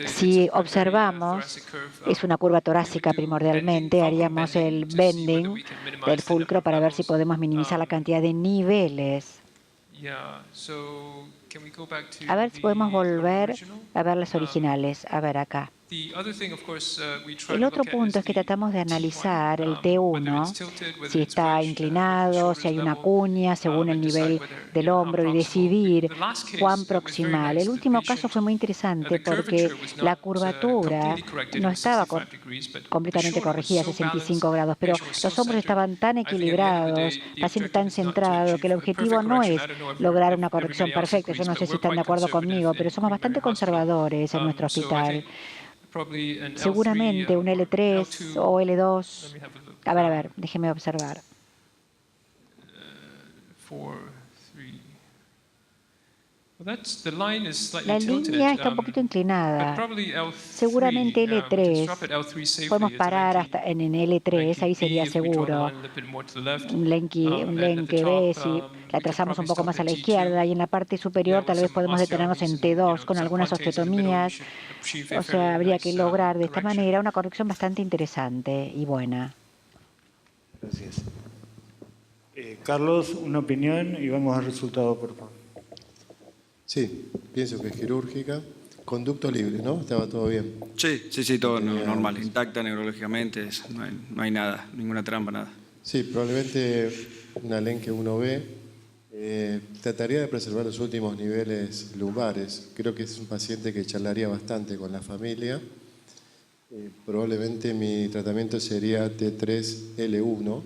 si observamos, es una curva torácica primordialmente, haríamos el bending del fulcro para ver si podemos minimizar la cantidad de niveles. A ver si podemos volver a ver las originales. A ver acá. El otro punto es que tratamos de analizar el T1, si está inclinado, si hay una cuña según el nivel del hombro y decidir cuán proximal. El último caso fue muy interesante porque la curvatura no estaba completamente corregida a 65 grados, pero los hombros estaban tan equilibrados, paciente tan centrado, que el objetivo no es lograr una corrección perfecta. Yo no sé si están de acuerdo conmigo, pero somos bastante conservadores en nuestro hospital. Seguramente un L3 o L2. A ver, déjeme observar. La línea está un poquito inclinada. Seguramente L3. Podemos parar hasta en L3, ahí sería seguro. Un lenque B, si la trazamos un poco más a la izquierda, y en la parte superior tal vez podemos detenernos en T2 con algunas osteotomías. O sea, habría que lograr de esta manera una corrección bastante interesante y buena. Gracias. Carlos, una opinión y vamos al resultado, por favor. Sí, pienso que es quirúrgica. Conducto libre, ¿no? Estaba todo bien. Sí, todo normal, intacta neurológicamente, no hay nada, ninguna trampa, nada. Sí, probablemente una Lenke 1B. Trataría de preservar los últimos niveles lumbares. Creo que es un paciente que charlaría bastante con la familia. Probablemente mi tratamiento sería T3L1.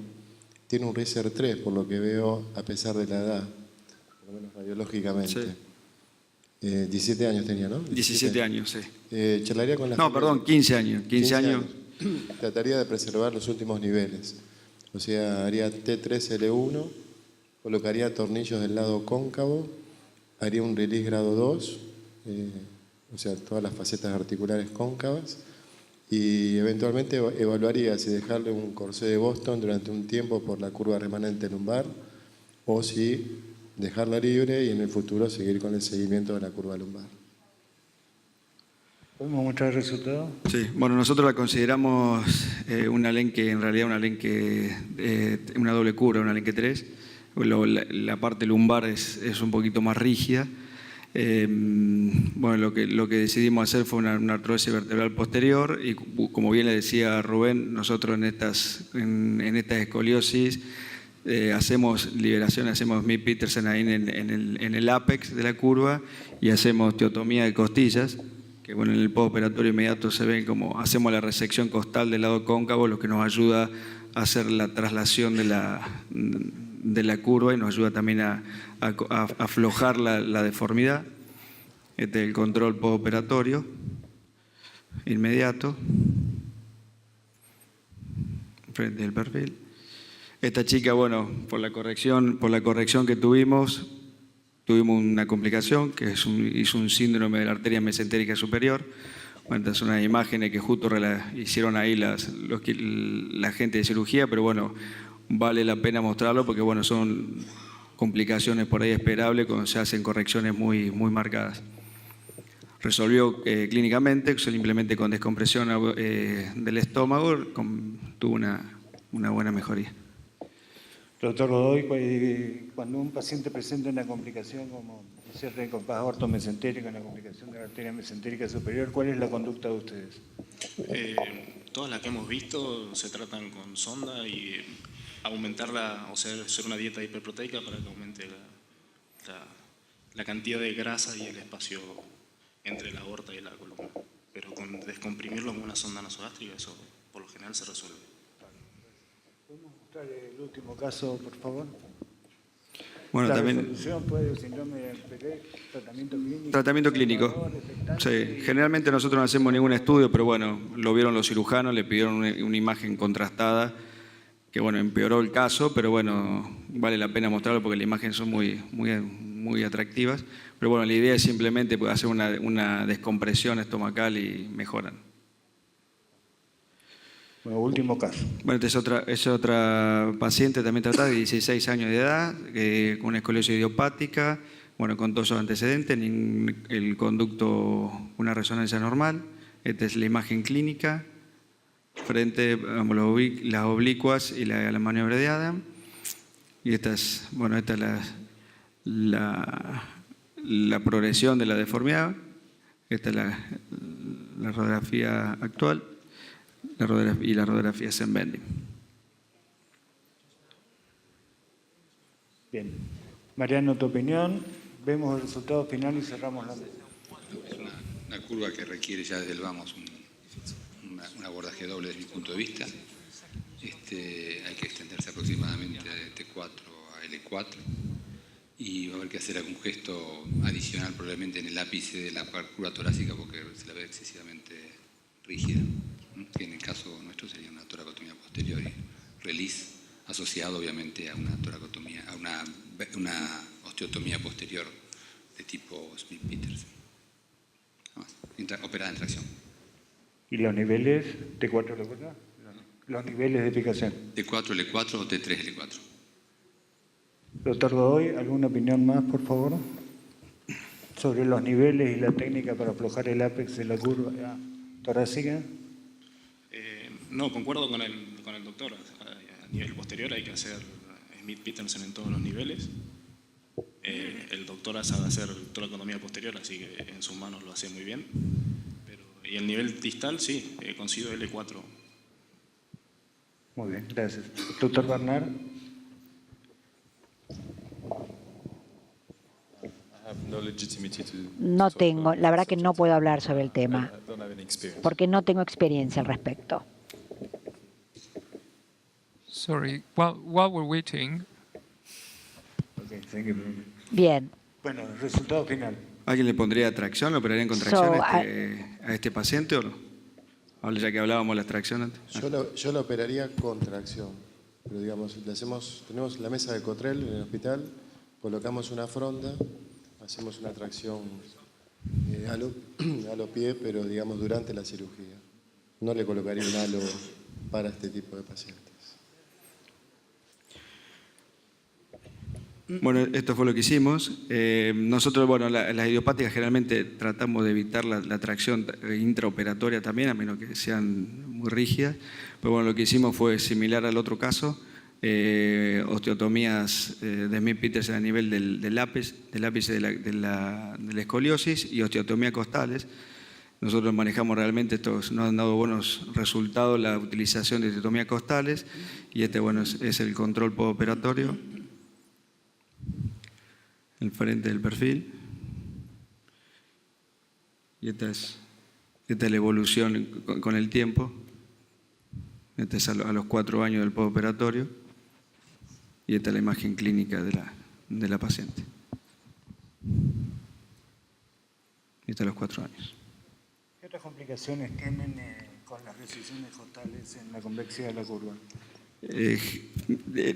Tiene un Riser 3, por lo que veo, a pesar de la edad, por lo menos radiológicamente. Sí. 17 años tenía, ¿no? 17 años, sí. Charlaría con la familia. Perdón, 15 años. 15 años. Trataría de preservar los últimos niveles. O sea, haría T3L1, colocaría tornillos del lado cóncavo, haría un release grado 2, o sea, todas las facetas articulares cóncavas, y eventualmente evaluaría si dejarle un corsé de Boston durante un tiempo por la curva remanente lumbar o si dejarla libre y en el futuro seguir con el seguimiento de la curva lumbar. ¿Podemos mostrar el resultado? Sí, bueno, nosotros la consideramos una lenque, en realidad una doble curva, una lenque 3. La parte lumbar es un poquito más rígida. Bueno, lo que decidimos hacer fue una artrosis vertebral posterior y, como bien le decía Rubén, nosotros en estas escoliosis hacemos liberación, hacemos Smith-Petersen ahí en el apex de la curva y hacemos osteotomía de costillas, que bueno, en el postoperatorio inmediato se ven como hacemos la resección costal del lado cóncavo, lo que nos ayuda a hacer la traslación de la curva y nos ayuda también a aflojar la deformidad. Este es el control postoperatorio inmediato, frente del perfil. Esta chica, bueno, por la corrección que tuvimos una complicación que hizo un síndrome de la arteria mesentérica superior. Bueno, estas son unas imágenes que justo hicieron ahí la gente de cirugía, pero bueno, vale la pena mostrarlo porque bueno, son complicaciones por ahí esperables cuando se hacen correcciones muy marcadas. Resolvió clínicamente, simplemente con descompresión del estómago, tuvo una buena mejoría. Doctor Godoy, cuando un paciente presenta una complicación como cierre de compás aortomesentérico, una complicación de la arteria mesentérica superior, ¿cuál es la conducta de ustedes? Todas las que hemos visto se tratan con sonda y aumentarla, o sea, hacer una dieta hiperproteica para que aumente la cantidad de grasa y el espacio entre la aorta y la columna. Pero con descomprimirlo con una sonda nasogástrica, eso por lo general se resuelve. ¿Podemos mostrar el último caso, por favor? Bueno, la también resolución fue de síndrome de Pelé, tratamiento clínico. Tratamiento clínico. Sí, generalmente nosotros no hacemos ningún estudio, pero bueno, lo vieron los cirujanos, le pidieron una imagen contrastada, que bueno, empeoró el caso, pero bueno, vale la pena mostrarlo porque las imágenes son muy atractivas. Pero bueno, la idea es simplemente hacer una descompresión estomacal y mejoran. Bueno, último caso. Bueno, esta es otra paciente también tratada de 16 años de edad, con una escoliosis idiopática, bueno, con todos sus antecedentes, el conducto, una resonancia normal. Esta es la imagen clínica, frente a las oblicuas y la maniobra de Adam. Y esta es la progresión de la deformidad. Esta es la radiografía actual. Y la radiografía Zen-Bending. Bien. Mariano, tu opinión. Vemos el resultado final y cerramos la mesa. Es una curva que requiere ya desde el vamos un abordaje doble desde mi punto de vista. Hay que extenderse aproximadamente de T4 a L4 y va a haber que hacer algún gesto adicional probablemente en el ápice de la curva torácica porque se la ve excesivamente rígida, que en el caso nuestro sería una toracotomía posterior y release asociado obviamente a una toracotomía, a una osteotomía posterior de tipo Smith-Petersen. Operada en tracción. ¿Y los niveles T4 L4? Los niveles de fijación. T4 L4 o T3 L4. Doctor Godoy, ¿alguna opinión más, por favor? Sobre los niveles y la técnica para aflojar el ápex de la curva torácica. No, concuerdo con el doctor. A nivel posterior hay que hacer Smith-Petersen en todos los niveles. El doctor sabe hacer toracotomía posterior, así que en sus manos lo hace muy bien. Y el nivel distal, sí, consigo L4. Muy bien, gracias. Doctor Bernard. No tengo, la verdad que no puedo hablar sobre el tema, porque no tengo experiencia al respecto. Sorry, while we're waiting. Okay, thank you. Bien. Bueno, el resultado final. ¿Alguien le pondría tracción? ¿Lo operaría en contracción a este paciente o no? Ya que hablábamos de la tracción antes. Yo lo operaría con tracción. Pero digamos, tenemos la mesa de Cotrell en el hospital, colocamos una fronda, hacemos una tracción halo pie, pero digamos durante la cirugía. No le colocaría un halo para este tipo de pacientes. Bueno, esto fue lo que hicimos. Nosotros, bueno, las idiopáticas generalmente tratamos de evitar la tracción intraoperatoria también, a menos que sean muy rígidas. Pero bueno, lo que hicimos fue similar al otro caso, osteotomías de Smith-Petersen a nivel del ápice de la escoliosis y osteotomía costales. Nosotros manejamos realmente, estos nos han dado buenos resultados la utilización de osteotomía costales y bueno, es el control postoperatorio. El frente del perfil. Y esta es la evolución con el tiempo. Esta es a los 4 años del postoperatorio. Y esta es la imagen clínica de la paciente. Y esta a los 4 años. ¿Qué otras complicaciones tienen con las recisiones costales en la convexidad de la curva?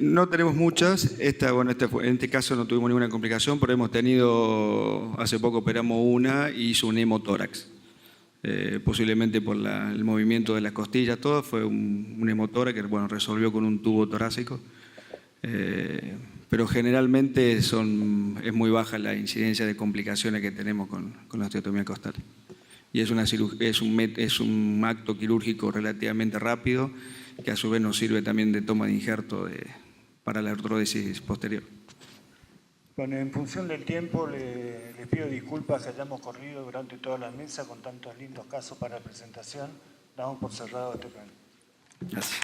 No tenemos muchas. En este caso no tuvimos ninguna complicación, pero hemos tenido, hace poco operamos una y hizo un hemotórax. Posiblemente por el movimiento de las costillas, todo. Fue un hemotórax que resolvió con un tubo torácico. Pero generalmente es muy baja la incidencia de complicaciones que tenemos con la osteotomía costal. Y es un acto quirúrgico relativamente rápido, que a su vez nos sirve también de toma de injerto para la artrodesis posterior. Bueno, en función del tiempo, les pido disculpas que hayamos corrido durante toda la mesa con tantos lindos casos para presentación. Damos por cerrado este plano. Gracias.